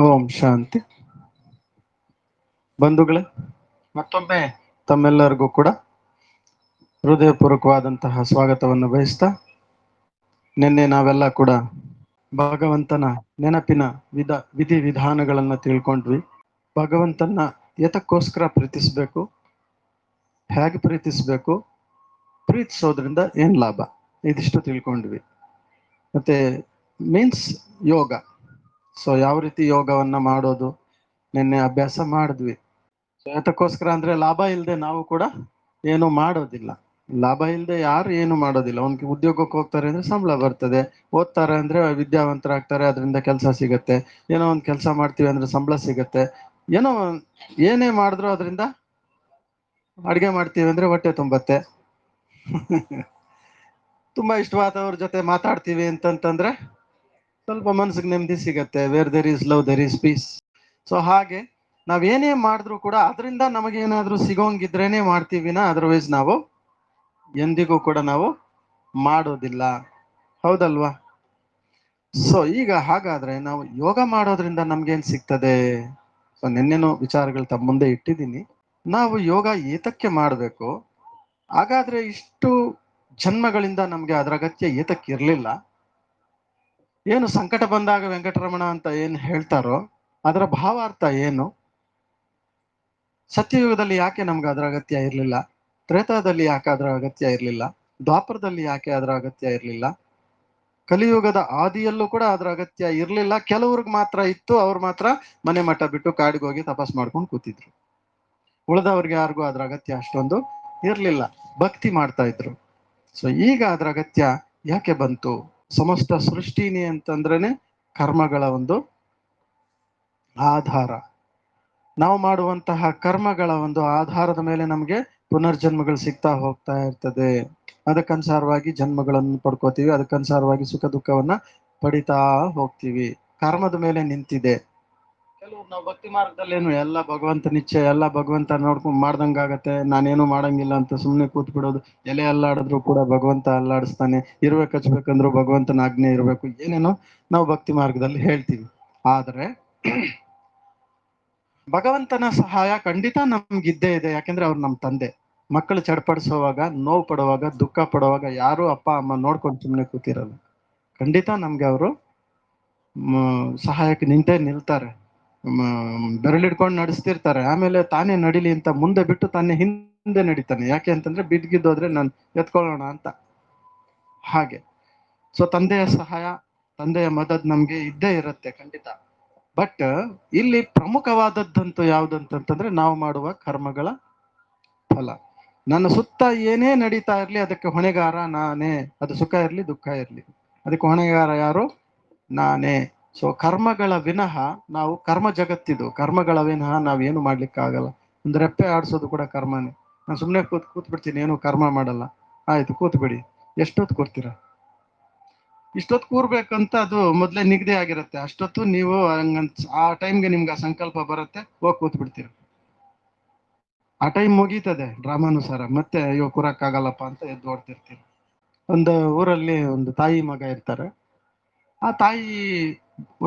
ಓಂ ಶಾಂತಿ. ಬಂಧುಗಳೇ, ಮತ್ತೊಮ್ಮೆ ತಮ್ಮೆಲ್ಲರಿಗೂ ಕೂಡ ಹೃದಯಪೂರ್ವಕವಾದಂತಹ ಸ್ವಾಗತವನ್ನು ಬಯಸ್ತಾ, ನಿನ್ನೆ ನಾವೆಲ್ಲ ಕೂಡ ಭಗವಂತನ ನೆನಪಿನ ವಿಧಿ ವಿಧಾನಗಳನ್ನ ತಿಳ್ಕೊಂಡ್ವಿ. ಭಗವಂತನ ಎತಕ್ಕೋಸ್ಕರ ಪ್ರೀತಿಸ್ಬೇಕು, ಹೇಗೆ ಪ್ರೀತಿಸ್ಬೇಕು, ಪ್ರೀತಿಸೋದ್ರಿಂದ ಏನ್ ಲಾಭ, ಇದಿಷ್ಟು ತಿಳ್ಕೊಂಡ್ವಿ. ಮತ್ತೆ ಮೀನ್ಸ್ ಯೋಗ. ಸೊ ಯಾವ ರೀತಿ ಯೋಗವನ್ನ ಮಾಡೋದು ನಿನ್ನೆ ಅಭ್ಯಾಸ ಮಾಡಿದ್ವಿ. ಸೊ ಅದಕ್ಕೋಸ್ಕರ ಅಂದ್ರೆ ಲಾಭ ಇಲ್ಲದೆ ನಾವು ಕೂಡ ಏನು ಮಾಡೋದಿಲ್ಲ. ಲಾಭ ಇಲ್ಲದೆ ಯಾರು ಏನು ಮಾಡೋದಿಲ್ಲ. ಅವ್ನಿಗೆ ಉದ್ಯೋಗಕ್ಕೆ ಹೋಗ್ತಾರೆ ಅಂದ್ರೆ ಸಂಬಳ ಬರ್ತದೆ, ಓದ್ತಾರೆ ಅಂದ್ರೆ ವಿದ್ಯಾವಂತರಾಗ್ತಾರೆ, ಅದರಿಂದ ಕೆಲಸ ಸಿಗತ್ತೆ. ಏನೋ ಒಂದು ಕೆಲಸ ಮಾಡ್ತೀವಿ ಅಂದ್ರೆ ಸಂಬಳ ಸಿಗತ್ತೆ. ಏನೋ ಏನೇ ಮಾಡಿದ್ರು ಅದರಿಂದ, ಅಡ್ಗೆ ಮಾಡ್ತೀವಿ ಅಂದ್ರೆ ಹೊಟ್ಟೆ ತುಂಬತ್ತೆ. ತುಂಬಾ ಇಷ್ಟವಾದವ್ರ ಜೊತೆ ಮಾತಾಡ್ತೀವಿ ಅಂತಂತಂದ್ರೆ ಸ್ವಲ್ಪ ಮನಸ್ಸಿಗೆ ನೆಮ್ಮದಿ ಸಿಗತ್ತೆ. Where there is love there is peace. So ಹಾಗೆ ನಾವೇನೇ ಮಾಡಿದ್ರು ಕೂಡ ಅದರಿಂದ ನಮಗೇನಾದ್ರೂ ಸಿಗೋಂಗಿದ್ರೇನೆ ಮಾಡ್ತೀವಿನ, ಅದರ್ವೈಸ್ ನಾವು ಎಂದಿಗೂ ಕೂಡ ನಾವು ಮಾಡೋದಿಲ್ಲ. ಹೌದಲ್ವಾ? ಸೊ ಈಗ ಹಾಗಾದ್ರೆ ನಾವು ಯೋಗ ಮಾಡೋದ್ರಿಂದ ನಮ್ಗೇನ್ ಸಿಗ್ತದೆ? ಸೊ ನಿನ್ನೆನೋ ವಿಚಾರಗಳು ತಮ್ಮ ಮುಂದೆ ಇಟ್ಟಿದ್ದೀನಿ. ನಾವು ಯೋಗ ಏತಕ್ಕೆ ಮಾಡಬೇಕು? ಹಾಗಾದ್ರೆ ಇಷ್ಟು ಜನ್ಮಗಳಿಂದ ನಮ್ಗೆ ಅದರ ಅಗತ್ಯ ಏತಕ್ಕೆ ಇರ್ಲಿಲ್ಲ? ಏನು ಸಂಕಟ ಬಂದಾಗ ವೆಂಕಟರಮಣ ಅಂತ ಏನ್ ಹೇಳ್ತಾರೋ ಅದರ ಭಾವಾರ್ಥ ಏನು? ಸತ್ಯಯುಗದಲ್ಲಿ ಯಾಕೆ ನಮ್ಗೆ ಅದರ ಅಗತ್ಯ ಇರಲಿಲ್ಲ? ತ್ರೇತಾದಲ್ಲಿ ಯಾಕೆ ಅದರ ಅಗತ್ಯ ಇರಲಿಲ್ಲ? ದ್ವಾಪರದಲ್ಲಿ ಯಾಕೆ ಅದರ ಅಗತ್ಯ ಇರಲಿಲ್ಲ? ಕಲಿಯುಗದ ಆದಿಯಲ್ಲೂ ಕೂಡ ಅದರ ಅಗತ್ಯ ಇರಲಿಲ್ಲ. ಕೆಲವ್ರಿಗೆ ಮಾತ್ರ ಇತ್ತು. ಅವ್ರು ಮಾತ್ರ ಮನೆ ಮಠ ಬಿಟ್ಟು ಕಾಡಿಗೆ ಹೋಗಿ ತಪಸ್ ಮಾಡ್ಕೊಂಡು ಕೂತಿದ್ರು. ಉಳಿದವ್ರಿಗೆ ಯಾರಿಗೂ ಅದರ ಅಗತ್ಯ ಅಷ್ಟೊಂದು ಇರಲಿಲ್ಲ, ಭಕ್ತಿ ಮಾಡ್ತಾ ಇದ್ರು. ಸೊ ಈಗ ಅದರ ಅಗತ್ಯ ಯಾಕೆ ಬಂತು? ಸಮಸ್ತ ಸೃಷ್ಟಿನಿ ಅಂತಂದ್ರೇನೆ ಕರ್ಮಗಳ ಒಂದು ಆಧಾರ. ನಾವು ಮಾಡುವಂತಹ ಕರ್ಮಗಳ ಒಂದು ಆಧಾರದ ಮೇಲೆ ನಮಗೆ ಪುನರ್ಜನ್ಮಗಳು ಸಿಗ್ತಾ ಹೋಗ್ತಾ ಇರ್ತದೆ. ಅದಕ್ಕನುಸಾರವಾಗಿ ಜನ್ಮಗಳನ್ನು ಪಡ್ಕೋತೀವಿ, ಅದಕ್ಕನುಸಾರವಾಗಿ ಸುಖ ದುಃಖವನ್ನ ಪಡಿತಾ ಹೋಗ್ತೀವಿ. ಕರ್ಮದ ಮೇಲೆ ನಿಂತಿದೆ. ಕೆಲವ್ರು ನಾವು ಭಕ್ತಿ ಮಾರ್ಗದಲ್ಲೇನು ಎಲ್ಲ ಭಗವಂತ ನಿಶ್ಚಯ, ಎಲ್ಲ ಭಗವಂತ ನೋಡ್ಕೊಂಡ್ ಮಾಡ್ದಂಗಾಗತ್ತೆ, ನಾನೇನು ಮಾಡಂಗಿಲ್ಲ ಅಂತ ಸುಮ್ನೆ ಕೂತ್ ಬಿಡೋದು. ಎಲೆ ಅಲ್ಲಾಡಿದ್ರು ಕೂಡ ಭಗವಂತ ಅಲ್ಲಾಡಿಸ್ತಾನೆ, ಇರುವೆ ಕಚ್ಬೇಕಂದ್ರು ಭಗವಂತನ ಆಜ್ಞೆ ಇರಬೇಕು, ಏನೇನೋ ನಾವು ಭಕ್ತಿ ಮಾರ್ಗದಲ್ಲಿ ಹೇಳ್ತೀವಿ. ಆದ್ರೆ ಭಗವಂತನ ಸಹಾಯ ಖಂಡಿತ ನಮ್ಗಿದ್ದೇ ಇದೆ. ಯಾಕೆಂದ್ರೆ ಅವ್ರು ನಮ್ ತಂದೆ. ಮಕ್ಕಳು ಚಡ್ಪಡಿಸುವಾಗ, ನೋವು ಪಡುವಾಗ, ದುಃಖ ಪಡುವಾಗ ಯಾರು ಅಪ್ಪ ಅಮ್ಮ ನೋಡ್ಕೊಂಡು ಸುಮ್ಮನೆ ಕೂತಿರಲ್ಲ. ಖಂಡಿತ ನಮ್ಗೆ ಅವರು ಸಹಾಯಕ್ಕೆ ನಿಂತೇ ನಿಲ್ತಾರೆ. ಬೆರಳಿಡ್ಕೊಂಡು ನಡೆಸ್ತಿರ್ತಾರೆ. ಆಮೇಲೆ ತಾನೇ ನಡಿಲಿ ಅಂತ ಮುಂದೆ ಬಿಟ್ಟು ತಾನೇ ಹಿಂದೆ ನಡೀತಾನೆ. ಯಾಕೆ ಅಂತಂದ್ರೆ ಬಿದ್ಗಿದ್ದೋದ್ರೆ ನಾನು ಎತ್ಕೊಳ್ಳೋಣ ಅಂತ. ಹಾಗೆ ಸೊ ತಂದೆಯ ಸಹಾಯ, ತಂದೆಯ ಮದದ್ ನಮ್ಗೆ ಇದ್ದೇ ಇರುತ್ತೆ ಖಂಡಿತ. ಬಟ್ ಇಲ್ಲಿ ಪ್ರಮುಖವಾದದ್ದಂತೂ ಯಾವ್ದಂತಂದ್ರೆ ನಾವು ಮಾಡುವ ಕರ್ಮಗಳ ಫಲ. ನನ್ನ ಸುತ್ತ ಏನೇ ನಡೀತಾ ಇರ್ಲಿ ಅದಕ್ಕೆ ಹೊಣೆಗಾರ ನಾನೇ. ಅದು ಸುಖ ಇರ್ಲಿ ದುಃಖ ಇರ್ಲಿ, ಅದಕ್ಕೆ ಹೊಣೆಗಾರ ಯಾರು? ನಾನೇ. ಸೊ ಕರ್ಮಗಳ ವಿನಃ ನಾವು, ಕರ್ಮ ಜಗತ್ತಿದು, ಕರ್ಮಗಳ ವಿನಃ ನಾವೇನು ಮಾಡ್ಲಿಕ್ಕೆ ಆಗಲ್ಲ. ಒಂದು ರೆಪ್ಪೆ ಆಡಿಸೋದು ಕೂಡ ಕರ್ಮನೇ. ನಾನು ಸುಮ್ಮನೆ ಕೂತ್ ಬಿಡ್ತೀನಿ, ಏನು ಕರ್ಮ ಮಾಡಲ್ಲ. ಆಯ್ತು ಕೂತ್ ಬಿಡಿ. ಎಷ್ಟೊತ್ತು ಕೂರ್ತೀರಾ? ಇಷ್ಟೊತ್ತು ಕೂರ್ಬೇಕಂತ ಅದು ಮೊದ್ಲೇ ನಿಗದಿ ಆಗಿರುತ್ತೆ. ಅಷ್ಟೊತ್ತು ನೀವು ಆ ಟೈಮ್ಗೆ ನಿಮ್ಗೆ ಆ ಸಂಕಲ್ಪ ಬರುತ್ತೆ, ಹೋಗಿ ಕೂತ್ ಬಿಡ್ತೀರ. ಆ ಟೈಮ್ ಮುಗೀತದೆ ಡ್ರಾಮಾನುಸಾರ. ಮತ್ತೆ ಅಯ್ಯೋ ಕೂರಕ್ಕಾಗಲ್ಲಪ್ಪ ಅಂತ ಎದ್ದು ಓಡ್ತಿರ್ತೀರ. ಒಂದು ಊರಲ್ಲಿ ಒಂದು ತಾಯಿ ಮಗ ಇರ್ತಾರೆ. ಆ ತಾಯಿ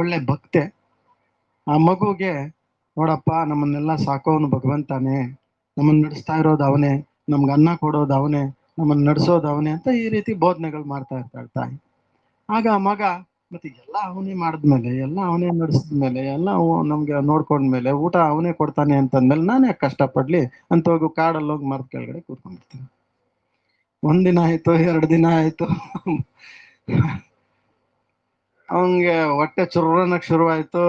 ಒಳ್ಳೆ ಭಕ್ತೆ. ಆ ಮಗುಗೆ, ನೋಡಪ್ಪ ನಮ್ಮನ್ನೆಲ್ಲ ಸಾಕೋನು ಭಗವಂತಾನೆ, ನಮ್ಮನ್ನ ನಡೆಸ್ತಾ ಇರೋದು ಅವನೇ, ನಮ್ಗೆ ಅನ್ನ ಕೊಡೋದು ಅವನೇ, ನಮ್ಮನ್ನ ನಡೆಸೋದು ಅವನೇ ಅಂತ ಈ ರೀತಿ ಬೋಧನೆಗಳು ಮಾಡ್ತಾ ಇರ್ತಾಳೆ ತಾಯಿ. ಆಗ ಆ ಮಗ, ಮತ್ತೆ ಎಲ್ಲ ಅವನೇ ಮಾಡಿದ್ಮೇಲೆ, ಎಲ್ಲ ಅವನೇ ನಡೆಸಿದ್ಮೇಲೆ, ಎಲ್ಲ ನಮ್ಗೆ ನೋಡ್ಕೊಂಡ್ಮೇಲೆ, ಊಟ ಅವನೇ ಕೊಡ್ತಾನೆ ಅಂತಂದ್ಮೇಲೆ ನಾನು ಯಾಕೆ ಕಷ್ಟಪಡ್ಲಿ ಅಂತ ಹೋಗಿ ಕಾಡಲ್ಲಿ ಹೋಗಿ ಮರದ ಕೆಳಗಡೆ ಕೂತ್ಕೊಂಡ್ಬಿಡ್ತೀನಿ. ಒಂದಿನ ಆಯ್ತು, 2 ದಿನ ಆಯ್ತು, ಅವನ್ಗೆ ಹೊಟ್ಟೆ ಚುರ್ರನಕ್ ಶುರುವಾಯ್ತು.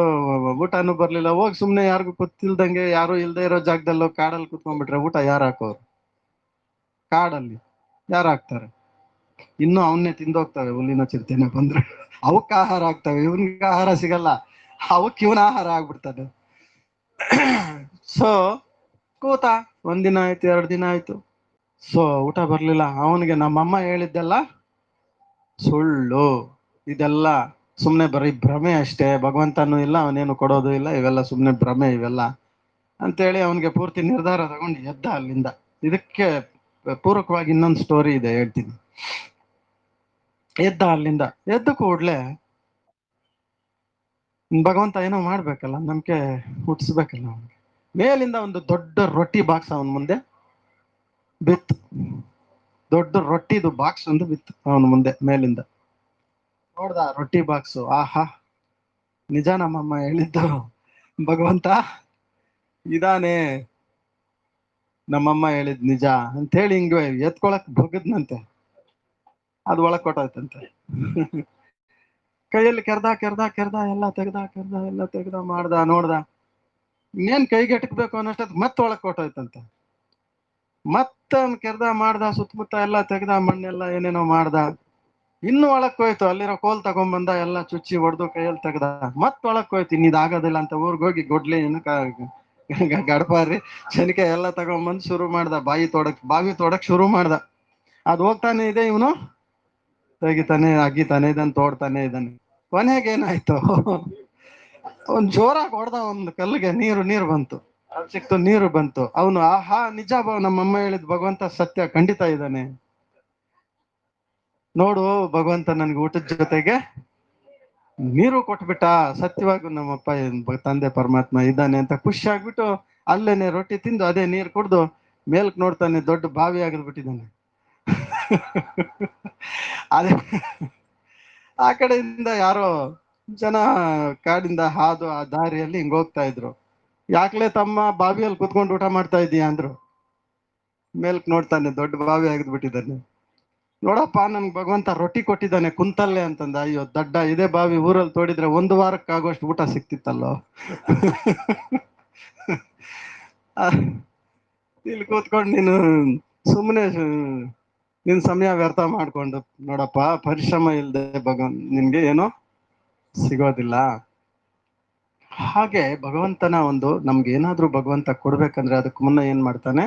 ಊಟನೂ ಬರ್ಲಿಲ್ಲ. ಹೋಗಿ ಸುಮ್ನೆ ಯಾರಿಗೂ ಗೊತ್ತಿಲ್ದಂಗೆ, ಯಾರು ಇಲ್ದೇ ಇರೋ ಜಾಗದಲ್ಲಿ ಕಾಡಲ್ಲಿ ಕುತ್ಕೊಂಡ್ಬಿಟ್ರೆ ಊಟ ಯಾರು ಹಾಕೋರು? ಕಾಡಲ್ಲಿ ಯಾರು ಹಾಕ್ತಾರೆ? ಇನ್ನು ಅವನ್ನೇ ತಿಂದೋಗ್ತವೆ ಹುಲ್ಲಿನ ಚಿರತೆನೆ ಬಂದ್ರೆ. ಅವಕ್ಕೆ ಆಹಾರ ಆಗ್ತವೆ, ಇವನ್ಗೆ ಆಹಾರ ಸಿಗಲ್ಲ. ಅವಕ್ಕೆ ಇವನ ಆಹಾರ ಆಗ್ಬಿಡ್ತಾನೆ. ಸೊ ಕೂತ 1 ದಿನ ಆಯ್ತು, 2 ದಿನ ಆಯ್ತು. ಸೊ ಊಟ ಬರ್ಲಿಲ್ಲ. ಅವನಿಗೆ ನಮ್ಮಮ್ಮ ಹೇಳಿದ್ದೆಲ್ಲ ಸುಳ್ಳು, ಇದೆಲ್ಲ ಸುಮ್ನೆ ಬರೀ ಭ್ರಮೆ ಅಷ್ಟೇ, ಭಗವಂತನೂ ಇಲ್ಲ, ಅವನೇನು ಕೊಡೋದು ಇಲ್ಲ, ಇವೆಲ್ಲ ಸುಮ್ನೆ ಭ್ರಮೆ ಇವೆಲ್ಲ ಅಂತೇಳಿ ಅವನಿಗೆ ಪೂರ್ತಿ ನಿರ್ಧಾರ ತಗೊಂಡು ಎದ್ದ ಅಲ್ಲಿಂದ. ಇದಕ್ಕೆ ಪೂರಕವಾಗಿ ಇನ್ನೊಂದು ಸ್ಟೋರಿ ಇದೆ, ಹೇಳ್ತೀನಿ. ಎದ್ದ ಅಲ್ಲಿಂದ. ಎದ್ದ ಕೂಡ್ಲೆ ಭಗವಂತ ಏನೋ ಮಾಡ್ಬೇಕಲ್ಲ, ನಂಬಿಕೆ ಹುಟ್ಟಿಸ್ಬೇಕಲ್ಲ ಅವನಿಗೆ. ಮೇಲಿಂದ ಒಂದು ದೊಡ್ಡ ರೊಟ್ಟಿ ಬಾಕ್ಸ್ ಅವನ ಮುಂದೆ ಬಿತ್ತು. ದೊಡ್ಡ ರೊಟ್ಟಿದು ಬಾಕ್ಸ್ ಒಂದು ಬಿತ್ತು ಅವನ ಮುಂದೆ ಮೇಲಿಂದ. ನೋಡ್ದ ರೊಟ್ಟಿ ಬಾಕ್ಸು, ಆಹಾ ನಿಜ ನಮ್ಮಮ್ಮ ಹೇಳಿದ್ದು, ಭಗವಂತ ಇದಾನೆ ನಮ್ಮಮ್ಮ ಹೇಳಿದ್ ನಿಜ ಅಂತ ಹೇಳಿ ಹಿಂಗ ಎತ್ಕೊಳಕ್ ಬಗದ್ನಂತೆ. ಅದು ಒಳಗ್ ಕೊಟ್ಟೋಯ್ತಂತೆ. ಕೈಯಲ್ಲಿ ಕೆರ್ದ ಎಲ್ಲ ತೆಗ್ದ ಮಾಡ್ದ, ನೋಡ್ದ ಇನ್ನೇನ್ ಕೈಗೆ ಎಟಕ್ಬೇಕು ಅನ್ನೋಷ್ಟದ್ ಮತ್ತೆ ಒಳಗ್ ಕೊಟ್ಟೋಯ್ತಂತೆ. ಮತ್ತ ಕೆರ್ದ ಮಾಡ್ದ, ಸುತ್ತಮುತ್ತ ಎಲ್ಲ ತೆಗ್ದ, ಮಣ್ಣೆಲ್ಲ ಏನೇನೋ ಮಾಡ್ದ. ಇನ್ನು ಒಳಕ್ ಹೋಯ್ತು, ಅಲ್ಲಿರೋ ಕೋಲ್ ತಗೊಂಡ್ಬಂದ, ಎಲ್ಲ ಚುಚ್ಚಿ ಹೊಡೆದು ಕೈಯಲ್ಲಿ ತೆಗ್ದ. ಮತ್ ಒಳಕ್ ಹೋಯ್ತು, ಇನ್ನಿದಾಗೋದಿಲ್ಲ ಅಂತ ಊರ್ಗ್ ಹೋಗಿ ಗೊಡ್ಲಿ ಗಡಪಾರಿ ಶನಿಕೆ ಎಲ್ಲ ತಗೊಂಡ್ಬಂದ್ ಶುರು ಮಾಡ್ದ ಬಾವಿ ತೋಡಕ್ ಶುರು ಮಾಡ್ದ. ಅದು ಹೋಗ್ತಾನೆ ಇದೆ, ಇವನು ಅಗಿತಾನೆ ಇದ್ದಾನೆ, ತೋಡ್ತಾನೆ ಇದ್ದಾನೆ. ಕೊನೆಗೆ ಏನಾಯ್ತು, ಒಂದ್ ಜೋರಾಗಿ ಹೊಡೆದ ಒಂದು ಕಲ್ಲಿಗೆ, ನೀರು ಬಂತು. ಸಿಕ್ತು, ನೀರು ಬಂತು. ಅವನು ಆಹಾ ನಿಜ, ನಮ್ಮಮ್ಮ ಹೇಳಿದ್ ಭಗವಂತ ಸತ್ಯ, ಖಂಡಿತ ಇದ್ದಾನೆ. ನೋಡು ಭಗವಂತ ನನ್ಗೆ ಊಟದ ಜೊತೆಗೆ ನೀರು ಕೊಟ್ಬಿಟ್ಟ, ಸತ್ಯವಾಗೂ ನಮ್ಮಪ್ಪ ತಂದೆ ಪರಮಾತ್ಮ ಇದ್ದಾನೆ ಅಂತ ಖುಷಿ ಆಗ್ಬಿಟ್ಟು ಅಲ್ಲೇನೆ ರೊಟ್ಟಿ ತಿಂದು ಅದೇ ನೀರು ಕುಡ್ದು ಮೇಲ್ಕ್ ನೋಡ್ತಾನೆ, ದೊಡ್ಡ ಬಾವಿ ಆಗಿದ್ಬಿಟ್ಟಿದ್ದಾನೆ. ಅದೇ ಆ ಕಡೆಯಿಂದ ಯಾರೋ ಜನ ಕಾಡಿಂದ ಹಾದು ಆ ದಾರಿಯಲ್ಲಿ ಹಿಂಗ್ ಹೋಗ್ತಾ ಇದ್ರು. ಯಾಕ್ಲೆ ತಮ್ಮ ಬಾವಿಯಲ್ಲಿ ಕುತ್ಕೊಂಡು ಊಟ ಮಾಡ್ತಾ ಇದೀಯ ಅಂದ್ರು. ಮೇಲ್ಕ್ ನೋಡ್ತಾನೆ, ದೊಡ್ಡ ಬಾವಿ ಆಗಿದ್ಬಿಟ್ಟಿದ್ದಾನೆ. ನೋಡಪ್ಪ ನನ್ಗೆ ಭಗವಂತ ರೊಟ್ಟಿ ಕೊಟ್ಟಿದ್ದಾನೆ ಕುಂತಲ್ಲೇ ಅಂತಂದ. ಅಯ್ಯೋ ದಡ್ಡ, ಇದೇ ಬಾವಿ ಊರಲ್ಲಿ ತೋಡಿದ್ರೆ 1 ವಾರಕ್ಕಾಗುವಷ್ಟು ಊಟ ಸಿಕ್ತಿತ್ತಲ್ಲೋ. ಇಲ್ಲಿ ಕೂತ್ಕೊಂಡು ನೀನು ಸುಮ್ಮನೆ ನಿನ್ ಸಮಯ ವ್ಯರ್ಥ ಮಾಡ್ಕೊಂಡು, ನೋಡಪ್ಪ ಪರಿಶ್ರಮ ಇಲ್ಲದೆ ನಿನ್ಗೆ ಏನೋ ಸಿಗೋದಿಲ್ಲ. ಹಾಗೆ ಭಗವಂತನ ನಮ್ಗೆ ಏನಾದ್ರೂ ಭಗವಂತ ಕೊಡ್ಬೇಕಂದ್ರೆ ಅದಕ್ಕೆ ಮುನ್ನ ಏನ್ ಮಾಡ್ತಾನೆ,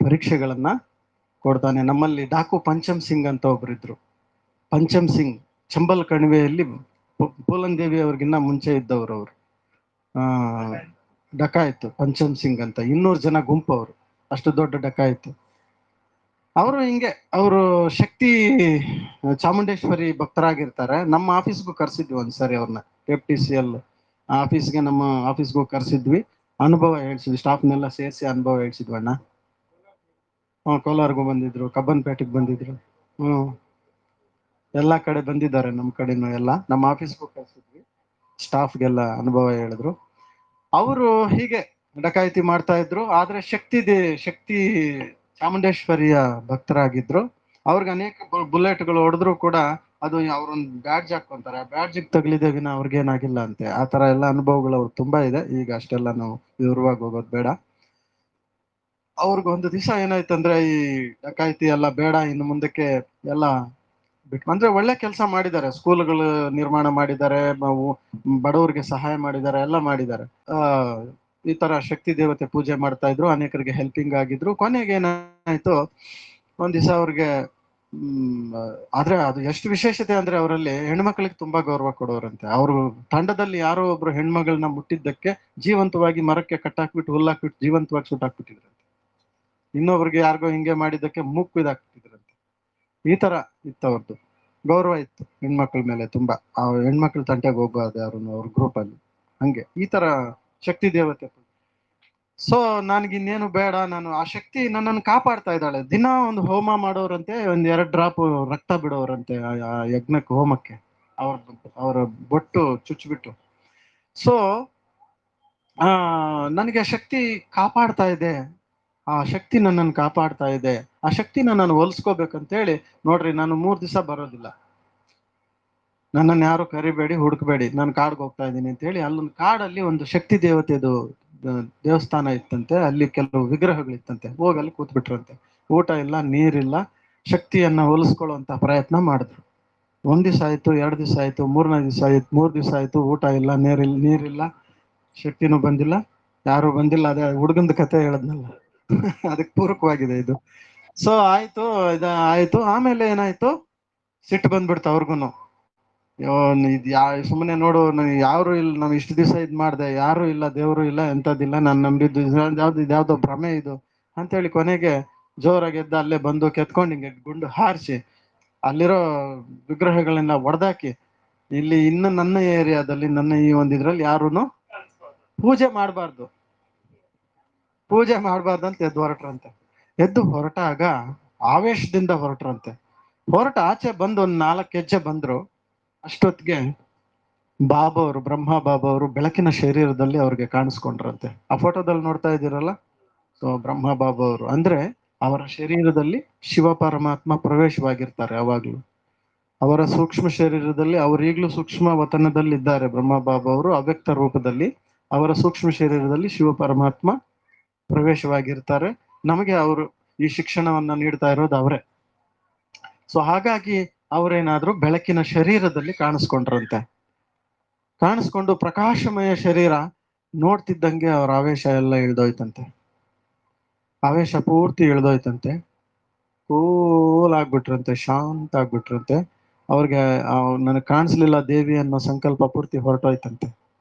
ಪರೀಕ್ಷೆಗಳನ್ನ ಕೊಡ್ತಾನೆ. ನಮ್ಮಲ್ಲಿ ಡಾಕು ಪಂಚಮ್ ಸಿಂಗ್ ಅಂತ ಒಬ್ರಿದ್ರು. ಪಂಚಮ್ ಸಿಂಗ್ ಚಂಬಲ್ ಕಣಿವೆಯಲ್ಲಿ ಪೂಲನ್ ದೇವಿ ಅವ್ರಿಗಿನ್ನ ಮುಂಚೆ ಇದ್ದವ್ರು. ಅವರು ಡಕಾಯಿತು ಪಂಚಮ್ ಸಿಂಗ್ ಅಂತ, 200 ಜನ ಗುಂಪು. ಅವರು ಅಷ್ಟು ದೊಡ್ಡ ಡಕಾಯಿತು. ಅವರು ಹಿಂಗೆ, ಅವರು ಶಕ್ತಿ ಚಾಮುಂಡೇಶ್ವರಿ ಭಕ್ತರಾಗಿರ್ತಾರೆ. ನಮ್ಮ ಆಫೀಸ್ಗೂ ಕರ್ಸಿದ್ವಿ ಒಂದ್ಸರಿ ಅವ್ರನ್ನ, FTCL ಆಫೀಸ್ಗೆ, ನಮ್ಮ ಆಫೀಸ್ಗೂ ಕರ್ಸಿದ್ವಿ. ಅನುಭವ ಹೇಳ್ಸಿದ್ವಿ, ಸ್ಟಾಫ್ನೆಲ್ಲ ಸೇರಿಸಿ ಅನುಭವ ಹೇಳ್ಸಿದ್ವಿ ಅಣ್ಣ. ಕೋಲಾರ್ಗೂ ಬಂದಿದ್ರು, ಕಬ್ಬನ್ಪೇಟೆಗೆ ಬಂದಿದ್ರು. ಎಲ್ಲಾ ಕಡೆ ಬಂದಿದ್ದಾರೆ, ನಮ್ಮ ಕಡೆನೂ ಎಲ್ಲ. ನಮ್ಮ ಆಫೀಸ್ಗೂ ಕರ್ಸಿದ್ವಿ, ಸ್ಟಾಫ್ಗೆಲ್ಲ ಅನುಭವ ಹೇಳಿದ್ರು. ಅವರು ಹೀಗೆ ಡಕಾಯಿತಿ ಮಾಡ್ತಾ ಇದ್ರು. ಆದ್ರೆ ಶಕ್ತಿ ಚಾಮುಂಡೇಶ್ವರಿಯ ಭಕ್ತರಾಗಿದ್ರು. ಅವ್ರಿಗೆ ಅನೇಕ ಬುಲೆಟ್ಗಳು ಹೊಡೆದ್ರು ಕೂಡ ಅದು ಅವ್ರೊಂದು ಬ್ಯಾಡ್ಜ್ ಹಾಕೊಂತಾರೆ, ಆ ಬ್ಯಾಡ್ಜಿಗೆ ತಗಲಿದೆ ವಿನ ಅವ್ರಿಗೇನಾಗಿಲ್ಲ ಅಂತೆ. ಆ ತರ ಎಲ್ಲ ಅನುಭವಗಳು ಅವ್ರು ತುಂಬಾ ಇದೆ. ಈಗ ಅಷ್ಟೆಲ್ಲ ನಾವು ವಿವರವಾಗಿ ಹೋಗೋದು ಬೇಡ. ಅವ್ರಿಗೊಂದು ದಿವಸ ಏನಾಯ್ತಂದ್ರೆ, ಈ ಡಕಾಯಿತಿ ಎಲ್ಲ ಬೇಡ, ಇನ್ನು ಮುಂದಕ್ಕೆ ಎಲ್ಲ ಬಿಟ್ಟು ಅಂದ್ರೆ ಒಳ್ಳೆ ಕೆಲಸ ಮಾಡಿದ್ದಾರೆ. ಸ್ಕೂಲ್ಗಳು ನಿರ್ಮಾಣ ಮಾಡಿದ್ದಾರೆ, ಬಡವರಿಗೆ ಸಹಾಯ ಮಾಡಿದ್ದಾರೆ, ಎಲ್ಲ ಮಾಡಿದ್ದಾರೆ. ಈ ತರ ಶಕ್ತಿ ದೇವತೆ ಪೂಜೆ ಮಾಡ್ತಾ ಇದ್ರು, ಅನೇಕರಿಗೆ ಹೆಲ್ಪಿಂಗ್ ಆಗಿದ್ರು. ಕೊನೆಗೆ ಏನಾಯ್ತು, ಒಂದ್ ದಿವಸ ಅವ್ರಿಗೆ ಆದ್ರೆ ಅದು ಎಷ್ಟು ವಿಶೇಷತೆ ಅಂದ್ರೆ, ಅವರಲ್ಲಿ ಹೆಣ್ಮಕ್ಳಿಗೆ ತುಂಬಾ ಗೌರವ ಕೊಡೋರಂತೆ. ಅವರು ತಂಡದಲ್ಲಿ ಯಾರೋ ಒಬ್ರು ಹೆಣ್ಮಗಳನ್ನ ಮುಟ್ಟಿದ್ದಕ್ಕೆ ಜೀವಂತವಾಗಿ ಮರಕ್ಕೆ ಕಟ್ಟಾಕ್ಬಿಟ್ಟು, ಹುಲ್ಲಾಕ್ಬಿಟ್ಟು ಜೀವಂತವಾಗಿ ಸುಟ್ಟಾಕ್ಬಿಟ್ಟಿದ್ರಂತೆ. ಇನ್ನೊಬ್ರಿಗೆ ಯಾರಿಗೋ ಹಿಂಗೆ ಮಾಡಿದ್ದಕ್ಕೆ ಮೂಗು ಇದಾಕ್ಬಿಟ್ಟಿದ್ರಂತೆ. ಈ ತರ ಇತ್ತು ಅವ್ರದ್ದು ಗೌರವ, ಇತ್ತು ಹೆಣ್ಮಕ್ಳ ಮೇಲೆ ತುಂಬಾ. ಆ ಹೆಣ್ಮಕ್ಳ ತಂಟೆಗೆ ಹೋಗೋದು ಯಾರು ಅವ್ರ ಗ್ರೂಪ್ ಅಲ್ಲಿ. ಹಂಗೆ ಈ ತರ ಶಕ್ತಿ ದೇವತೆ. ಸೊ ನನ್ಗಿನ್ನೇನು ಬೇಡ, ನಾನು ಆ ಶಕ್ತಿ ನನ್ನನ್ನು ಕಾಪಾಡ್ತಾ ಇದ್ದಾಳೆ. ದಿನ ಒಂದು ಹೋಮ ಮಾಡೋರಂತೆ, 2 ಡ್ರಾಪ್ ರಕ್ತ ಬಿಡೋರಂತೆ ಆ ಯಜ್ಞಕ್ಕೆ, ಹೋಮಕ್ಕೆ, ಅವ್ರ ಬೊಟ್ಟು ಚುಚ್ಬಿಟ್ಟು. ಸೊ ನನಗೆ ಶಕ್ತಿ ಕಾಪಾಡ್ತಾ ಇದೆ, ಆ ಶಕ್ತಿ ನನ್ನನ್ನು ಕಾಪಾಡ್ತಾ ಇದೆ, ಆ ಶಕ್ತಿನ ನಾನು ಹೋಲಿಸ್ಕೋಬೇಕಂತ ಹೇಳಿ, ನೋಡ್ರಿ ನಾನು 3 ದಿವಸ ಬರೋದಿಲ್ಲ, ನನ್ನನ್ನು ಯಾರು ಕರಿಬೇಡಿ, ಹುಡುಕ್ಬೇಡಿ, ನಾನು ಕಾಡ್ಗೆ ಹೋಗ್ತಾ ಇದ್ದೀನಿ ಅಂತ ಹೇಳಿ, ಅಲ್ಲೊಂದು ಕಾಡಲ್ಲಿ ಒಂದು ಶಕ್ತಿ ದೇವತೆದು ದೇವಸ್ಥಾನ ಇತ್ತಂತೆ. ಅಲ್ಲಿ ಕೆಲವು ವಿಗ್ರಹಗಳಿತ್ತಂತೆ. ಹೋಗಿ ಅಲ್ಲಿ ಕೂತ್ಬಿಟ್ರಂತೆ. ಊಟ ಇಲ್ಲ, ನೀರಿಲ್ಲ, ಶಕ್ತಿಯನ್ನ ಹೋಲಿಸ್ಕೊಳ್ಳುವಂತ ಪ್ರಯತ್ನ ಮಾಡಿದ್ರು. 1 ದಿವಸ ಆಯ್ತು, 2 ದಿವಸ ಆಯ್ತು, 3ನೇ ದಿವಸ ಆಯ್ತು, 3 ದಿವಸ ಆಯ್ತು. ಊಟ ಇಲ್ಲ, ನೀರಿಲ್ಲ, ಶಕ್ತಿನೂ ಬಂದಿಲ್ಲ, ಯಾರು ಬಂದಿಲ್ಲ. ಅದೇ ಹುಡುಗಂದ ಕತೆ ಹೇಳದ್ನಲ್ಲ, ಅದಕ್ಕೆ ಪೂರಕವಾಗಿದೆ ಇದು. ಸೊ ಆಯ್ತು, ಆಯ್ತು. ಆಮೇಲೆ ಏನಾಯ್ತು, ಸಿಟ್ಟು ಬಂದ್ಬಿಡ್ತು ಅವ್ರಿಗೂನು. ಸುಮ್ಮನೆ ನೋಡು, ಯಾರು ಇಲ್ಲ, ನಾವು ಇಷ್ಟು ದಿವಸ ಇದ್ ಮಾಡ್ದೆ, ಯಾರು ಇಲ್ಲ, ದೇವರು ಇಲ್ಲ, ಎಂತದಿಲ್ಲ, ನಾನು ನಂಬಿದ್ದು ಇದ್ಯಾವ್ದೋ ಭ್ರಮೆ ಇದು ಅಂತೇಳಿ, ಕೊನೆಗೆ ಜೋರಾಗಿ ಎದ್ದ ಅಲ್ಲೇ ಬಂದು ಕೆತ್ಕೊಂಡು ಹಿಂಗೆ ಗುಂಡು ಹಾರಿಸಿ ಅಲ್ಲಿರೋ ವಿಗ್ರಹಗಳನ್ನ ಒಡೆದಾಕಿ ಇಲ್ಲಿ ಇನ್ನು ನನ್ನ ಏರಿಯಾದಲ್ಲಿ ನನ್ನ ಈ ಒಂದಿದ್ರಲ್ಲಿ ಯಾರುನು ಪೂಜೆ ಮಾಡಬಾರ್ದು, ಪೂಜೆ ಮಾಡಬಾರ್ದು ಅಂತ ಎದ್ದು ಹೊರಟ್ರಂತೆ. ಎದ್ದು ಹೊರಟಾಗ ಆವೇಶದಿಂದ ಹೊರಟ್ರಂತೆ. ಹೊರಟ ಆಚೆ ಬಂದು ಒಂದ್ 4 ಹೆಜ್ಜೆ ಬಂದ್ರು. ಅಷ್ಟೊತ್ತಿಗೆ ಬಾಬಾ ಅವರು, ಬ್ರಹ್ಮ ಬಾಬಾ ಅವರು ಬೆಳಕಿನ ಶರೀರದಲ್ಲಿ ಅವ್ರಿಗೆ ಕಾಣಿಸ್ಕೊಂಡ್ರಂತೆ. ಆ ಫೋಟೋದಲ್ಲಿ ನೋಡ್ತಾ ಇದ್ದೀರಲ್ಲ, ಸೊ ಬ್ರಹ್ಮ ಬಾಬಾ ಅವರು ಅಂದ್ರೆ ಅವರ ಶರೀರದಲ್ಲಿ ಶಿವ ಪರಮಾತ್ಮ ಪ್ರವೇಶವಾಗಿರ್ತಾರೆ ಯಾವಾಗ್ಲೂ. ಅವರ ಸೂಕ್ಷ್ಮ ಶರೀರದಲ್ಲಿ ಅವರು ಈಗಲೂ ಸೂಕ್ಷ್ಮ ವತನದಲ್ಲಿ ಇದ್ದಾರೆ. ಬ್ರಹ್ಮ ಬಾಬಾ ಅವರು ಅವ್ಯಕ್ತ ರೂಪದಲ್ಲಿ ಅವರ ಸೂಕ್ಷ್ಮ ಶರೀರದಲ್ಲಿ ಶಿವ ಪರಮಾತ್ಮ ಪ್ರವೇಶವಾಗಿರ್ತಾರೆ. ನಮಗೆ ಅವರು ಈ ಶಿಕ್ಷಣವನ್ನ ನೀಡ್ತಾ ಇರೋದು ಅವರೇ. ಸೊ ಹಾಗಾಗಿ ಅವರೇನಾದ್ರು ಬೆಳಕಿನ ಶರೀರದಲ್ಲಿ ಕಾಣಿಸ್ಕೊಂಡ್ರಂತೆ. ಕಾಣಿಸ್ಕೊಂಡು ಪ್ರಕಾಶಮಯ ಶರೀರ ನೋಡ್ತಿದ್ದಂಗೆ ಅವ್ರ ಆವೇಶ ಎಲ್ಲ ಇಳ್ದೋಯ್ತಂತೆ. ಆವೇಶ ಪೂರ್ತಿ ಇಳ್ದೋಯ್ತಂತೆ. ಕೂಲ್ ಆಗ್ಬಿಟ್ರಂತೆ, ಶಾಂತ ಆಗ್ಬಿಟ್ರಂತೆ. ಅವ್ರಿಗೆ ನನಗೆ ಕಾಣಿಸ್ಲಿಲ್ಲ ದೇವಿ ಅನ್ನೋ ಸಂಕಲ್ಪ ಪೂರ್ತಿ ಹೊರಟೋಯ್ತಂತೆ.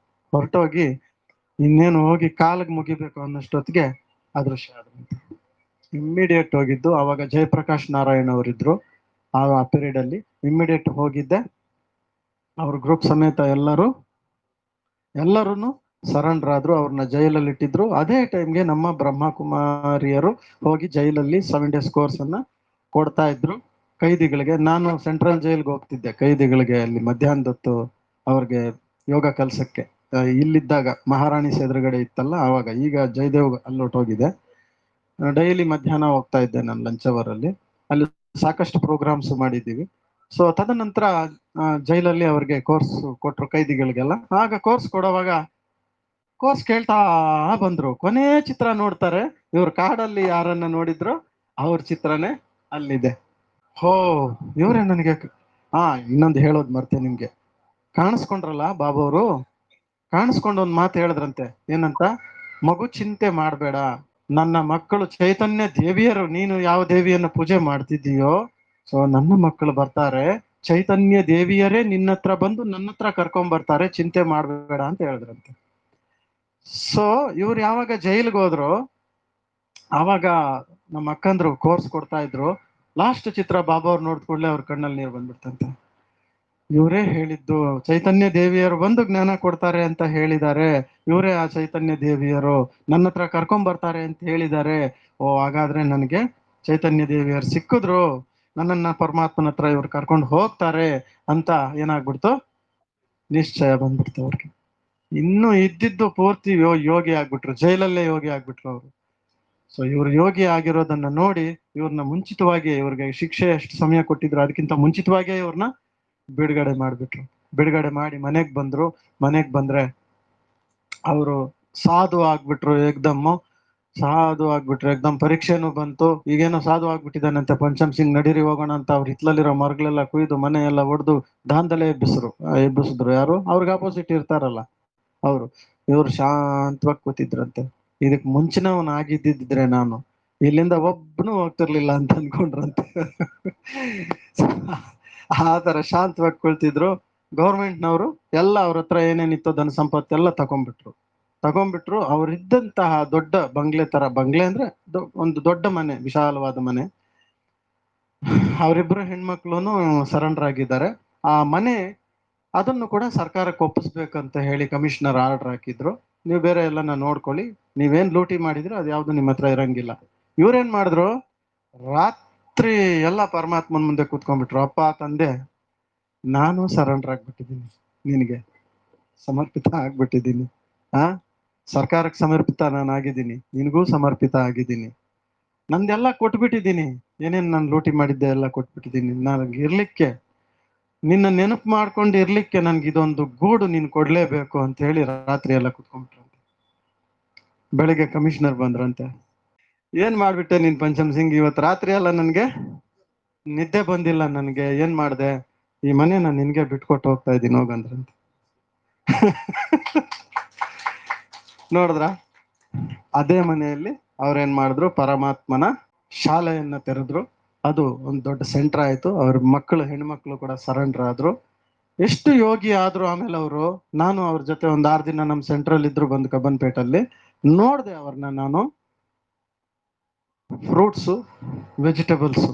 ಹೊರಟೋಗಿ ಇನ್ನೇನು ಹೋಗಿ ಕಾಲಿಗೆ ಮುಗಿಬೇಕು ಅನ್ನೋಷ್ಟೊತ್ತಿಗೆ ಅದೃಶ್ಯ ಆದ್ರಂತೆ. ಇಮ್ಮಿಡಿಯೇಟ್ ಹೋಗಿದ್ದು ಅವಾಗ ಜಯಪ್ರಕಾಶ್ ನಾರಾಯಣ್ ಅವರಿದ್ರು ಆ ಪೀರಿಯಡ್ ಅಲ್ಲಿ. ಇಮ್ಮಿಡಿಯೇಟ್ ಹೋಗಿದ್ದೆ, ಅವ್ರ ಗ್ರೂಪ್ ಸಮೇತ ಎಲ್ಲರೂ ಸರೆಂಡರ್ ಆದ್ರು. ಅವ್ರನ್ನ ಜೈಲಲ್ಲಿ ಇಟ್ಟಿದ್ರು. ಅದೇ ಟೈಮ್ಗೆ ನಮ್ಮ ಬ್ರಹ್ಮಕುಮಾರಿಯರು ಹೋಗಿ ಜೈಲಲ್ಲಿ 7 days ಕೋರ್ಸ್ ಅನ್ನ ಕೊಡ್ತಾ ಇದ್ರು ಕೈದಿಗಳಿಗೆ. ನಾನು ಸೆಂಟ್ರಲ್ ಜೈಲ್ಗೆ ಹೋಗ್ತಿದ್ದೆ ಕೈದಿಗಳಿಗೆ, ಅಲ್ಲಿ ಮಧ್ಯಾಹ್ನದೊತ್ತು ಅವ್ರಿಗೆ ಯೋಗ ಕಲ್ಸಕ್ಕೆ. ಇಲ್ಲಿದ್ದಾಗ ಮಹಾರಾಣಿ ಎದುರುಗಡೆ ಇತ್ತಲ್ಲ ಆವಾಗ, ಈಗ ಜಯದೇವ್ ಅಲ್ಲೊಟ್ಟೋಗಿದೆ. ಡೈಲಿ ಮಧ್ಯಾಹ್ನ ಹೋಗ್ತಾ ಇದ್ದೆ ನಾನು ಲಂಚ್ ಅವರ್ ಅಲ್ಲಿ. ಅಲ್ಲಿ ಸಾಕಷ್ಟು ಪ್ರೋಗ್ರಾಮ್ಸ್ ಮಾಡಿದ್ದೀವಿ. ಸೊ ತದನಂತರ ಜೈಲಲ್ಲಿ ಅವ್ರಿಗೆ ಕೋರ್ಸ್ ಕೊಟ್ರು ಕೈದಿಗಳಿಗೆಲ್ಲ. ಆಗ ಕೋರ್ಸ್ ಕೊಡುವಾಗ ಕೋರ್ಸ್ ಕೇಳ್ತಾ ಬಂದ್ರು. ಕೊನೆ ಚಿತ್ರ ನೋಡ್ತಾರೆ, ಇವ್ರ ಕಾಡಲ್ಲಿ ಯಾರನ್ನ ನೋಡಿದ್ರು ಅವ್ರ ಚಿತ್ರನೇ ಅಲ್ಲಿದೆ. ಹೋ, ಇವ್ರೇ ನನಗೆ ಇನ್ನೊಂದು ಹೇಳೋದು ಮರ್ತೆ ನಿಮ್ಗೆ. ಕಾಣಿಸ್ಕೊಂಡ್ರಲ್ಲ ಬಾಬಾ ಅವರು, ಕಾಣಿಸ್ಕೊಂಡು ಒಂದ್ ಮಾತು ಹೇಳಿದ್ರಂತೆ. ಏನಂತ? ಮಗು ಚಿಂತೆ ಮಾಡಬೇಡ, ನನ್ನ ಮಕ್ಕಳು ಚೈತನ್ಯ ದೇವಿಯರು, ನೀನು ಯಾವ ದೇವಿಯನ್ನು ಪೂಜೆ ಮಾಡ್ತಿದ್ದೀಯೋ ಸೊ ನನ್ನ ಮಕ್ಕಳು ಬರ್ತಾರೆ, ಚೈತನ್ಯ ದೇವಿಯರೇ ನಿನ್ನ ಹತ್ರ ಬಂದು ನನ್ನ ಹತ್ರ ಕರ್ಕೊಂಡ್ ಬರ್ತಾರೆ, ಚಿಂತೆ ಮಾಡಬೇಡ ಅಂತ ಹೇಳಿದ್ರಂತೆ. ಸೊ ಇವ್ರು ಯಾವಾಗ ಜೈಲ್ಗೆ ಹೋದ್ರು ಆವಾಗ ನಮ್ಮ ಅಕ್ಕಂದ್ರು ಕೋರ್ಸ್ ಕೊಡ್ತಾ ಇದ್ರು. ಲಾಸ್ಟ್ ಚಿತ್ರ ಬಾಬಾ ಅವ್ರು ನೋಡಿದ ಕೂಡಲೇ ಅವ್ರ ಕಣ್ಣಲ್ಲಿ ನೀರು ಬಂದ್ಬಿಡ್ತಂತೆ. ಇವರೇ ಹೇಳಿದ್ದು, ಚೈತನ್ಯ ದೇವಿಯರು ಬಂದು ಜ್ಞಾನ ಕೊಡ್ತಾರೆ ಅಂತ ಹೇಳಿದ್ದಾರೆ, ಇವರೇ ಆ ಚೈತನ್ಯ ದೇವಿಯರು, ನನ್ನ ಹತ್ರ ಕರ್ಕೊಂಡ್ ಬರ್ತಾರೆ ಅಂತ ಹೇಳಿದ್ದಾರೆ. ಓ ಹಾಗಾದ್ರೆ ನನಗೆ ಚೈತನ್ಯ ದೇವಿಯರು ಸಿಕ್ಕಿದ್ರು, ನನ್ನನ್ನ ಪರಮಾತ್ಮನ ಹತ್ರ ಇವ್ರು ಕರ್ಕೊಂಡು ಹೋಗ್ತಾರೆ ಅಂತ ಏನಾಗ್ಬಿಡ್ತು, ನಿಶ್ಚಯ ಬಂದ್ಬಿಡ್ತು ಅವ್ರಿಗೆ. ಇನ್ನು ಇದ್ದಿದ್ದು ಪೂರ್ತಿ ಯೋಗಿ ಆಗ್ಬಿಟ್ರು, ಜೈಲಲ್ಲೇ ಯೋಗಿ ಆಗ್ಬಿಟ್ರು ಅವರು. ಸೊ ಇವ್ರು ಯೋಗಿ ಆಗಿರೋದನ್ನ ನೋಡಿ ಇವ್ರನ್ನ ಮುಂಚಿತವಾಗಿ, ಇವ್ರಿಗೆ ಶಿಕ್ಷೆ ಎಷ್ಟು ಸಮಯ ಕೊಟ್ಟಿದ್ರು ಅದಕ್ಕಿಂತ ಮುಂಚಿತವಾಗಿಯೇ ಇವ್ರನ್ನ ಬಿಡುಗಡೆ ಮಾಡ್ಬಿಟ್ರು. ಬಿಡುಗಡೆ ಮಾಡಿ ಮನೆಗ್ ಬಂದ್ರು. ಮನೆಗ್ ಬಂದ್ರೆ ಅವರು ಸಾಧು ಆಗ್ಬಿಟ್ರು, ಸಾಧು ಆಗ್ಬಿಟ್ರು ಏಕ್ದಮ್. ಪರೀಕ್ಷೆನೂ ಬಂತು. ಈಗೇನೋ ಸಾಧು ಆಗ್ಬಿಟ್ಟಿದ್ದಾನಂತೆ ಪಂಚಮ್ ಸಿಂಗ್, ನಡೀರಿ ಹೋಗೋಣ ಅಂತ ಅವ್ರ ಹಿತ್ಲಲ್ಲಿರೋ ಮರಗಳೆಲ್ಲ ಕುಯ್ದು ಮನೆ ಎಲ್ಲ ಒಡೆದು ದಾಂಧಲೆ ಎಬ್ಬಿಸಿದ್ರು. ಯಾರು? ಅವ್ರಿಗೆ ಆಪೋಸಿಟ್ ಇರ್ತಾರಲ್ಲ ಅವರು. ಇವ್ರು ಶಾಂತವಾಗಿ ಕೂತಿದ್ರಂತೆ. ಇದಕ್ ಮುಂಚಿನವನ್ ಆಗಿದ್ದಿದ್ರೆ ನಾನು ಇಲ್ಲಿಂದ ಒಬ್ಬನು ಹೋಗ್ತಿರ್ಲಿಲ್ಲ ಅಂತ ಅನ್ಕೊಂಡ್ರಂತೆ. ಆ ತರ ಶಾಂತವಾಗಿ ಕುಳ್ತಿದ್ರು. ಗೌರ್ಮೆಂಟ್ನವರು ಎಲ್ಲ ಅವ್ರ ಹತ್ರ ಏನೇನಿತ್ತೋ ಧನ ಸಂಪತ್ತೆಲ್ಲ ತಗೊಂಡ್ಬಿಟ್ರು. ಅವ್ರಿದ್ದಂತಹ ದೊಡ್ಡ ಬಂಗ್ಲೆ ತರ, ಬಂಗ್ಲೆ ಅಂದ್ರೆ ಒಂದು ದೊಡ್ಡ ಮನೆ, ವಿಶಾಲವಾದ ಮನೆ. ಅವರಿಬ್ರು ಹೆಣ್ಮಕ್ಳುನು ಸರೆಂಡರ್ ಆಗಿದ್ದಾರೆ. ಆ ಮನೆ ಅದನ್ನು ಕೂಡ ಸರ್ಕಾರಕ್ಕೆ ಒಪ್ಪಿಸ್ಬೇಕಂತ ಹೇಳಿ ಕಮಿಷನರ್ ಆರ್ಡರ್ ಹಾಕಿದ್ರು. ನೀವು ಬೇರೆ ಎಲ್ಲನ ನೋಡ್ಕೊಳ್ಳಿ, ನೀವೇನ್ ಲೂಟಿ ಮಾಡಿದ್ರು ಅದು ಯಾವ್ದು ನಿಮ್ಮ ಹತ್ರ ಇರಂಗಿಲ್ಲ. ಇವ್ರೇನ್ ಮಾಡಿದ್ರು, ರಾತ್ರಿ ಎಲ್ಲ ಪರಮಾತ್ಮನ್ ಮುಂದೆ ಕೂತ್ಕೊಂಡ್ಬಿಟ್ರು. ಅಪ್ಪ ತಂದೆ, ನಾನು ಸರೆಂಡರ್ ಆಗ್ಬಿಟ್ಟಿದ್ದೀನಿ, ನಿನಗೆ ಸಮರ್ಪಿತ ಆಗ್ಬಿಟ್ಟಿದ್ದೀನಿ. ಸರ್ಕಾರಕ್ಕೆ ಸಮರ್ಪಿತ ನಾನು ಆಗಿದ್ದೀನಿ, ನಿನಗೂ ಸಮರ್ಪಿತ ಆಗಿದ್ದೀನಿ, ನಂದೆಲ್ಲ ಕೊಟ್ಬಿಟ್ಟಿದ್ದೀನಿ, ಏನೇನ್ ನಾನು ಲೂಟಿ ಮಾಡಿದ್ದೆ ಎಲ್ಲ ಕೊಟ್ಬಿಟ್ಟಿದ್ದೀನಿ. ನನಗೆ ಇರ್ಲಿಕ್ಕೆ, ನಿನ್ನ ನೆನಪು ಮಾಡ್ಕೊಂಡು ಇರ್ಲಿಕ್ಕೆ ನನ್ಗೆ ಇದೊಂದು ಗೂಡು ನೀನ್ ಕೊಡ್ಲೇಬೇಕು ಅಂತ ಹೇಳಿ ರಾತ್ರಿ ಎಲ್ಲ ಕುತ್ಕೊಂಡ್ಬಿಟ್ರಂತೆ. ಬೆಳಿಗ್ಗೆ ಕಮಿಷನರ್ ಬಂದ್ರಂತೆ. ಏನ್ ಮಾಡ್ಬಿಟ್ಟೆ ನೀನ್ ಪಂಚಮ್ ಸಿಂಗ್, ಇವತ್ ರಾತ್ರಿ ಎಲ್ಲ ನನ್ಗೆ ನಿದ್ದೆ ಬಂದಿಲ್ಲ, ನನ್ಗೆ ಏನ್ ಮಾಡ್ದೆ, ಈ ಮನೆ ನಾನು ನಿನ್ಗೆ ಬಿಟ್ಕೊಟ್ಟು ಹೋಗ್ತಾ ಇದ್ದೀನಿ ಹೋಗಂದ್ರಂತೆ. ನೋಡಿದ್ರ, ಅದೇ ಮನೆಯಲ್ಲಿ ಅವ್ರೇನ್ ಮಾಡಿದ್ರು, ಪರಮಾತ್ಮನ ಶಾಲೆಯನ್ನ ತೆರೆದ್ರು. ಅದು ಒಂದು ದೊಡ್ಡ ಸೆಂಟರ್ ಆಯ್ತು. ಅವ್ರ ಹೆಣ್ಮಕ್ಳು ಕೂಡ ಸರೆಂಡರ್ ಆದ್ರು. ಎಷ್ಟು ಯೋಗಿ ಆದ್ರು ಆಮೇಲೆ ಅವರು. ನಾನು ಅವ್ರ ಜೊತೆ ಒಂದ್ 6 ದಿನ ನಮ್ ಸೆಂಟ್ರಲ್ ಇದ್ರು, ಬಂದು ಕಬ್ಬನ್ಪೇಟಲ್ಲಿ ನೋಡ್ದೆ ಅವ್ರನ್ನ ನಾನು. ಫ್ರೂಟ್ಸು ವೆಜಿಟೇಬಲ್ಸ್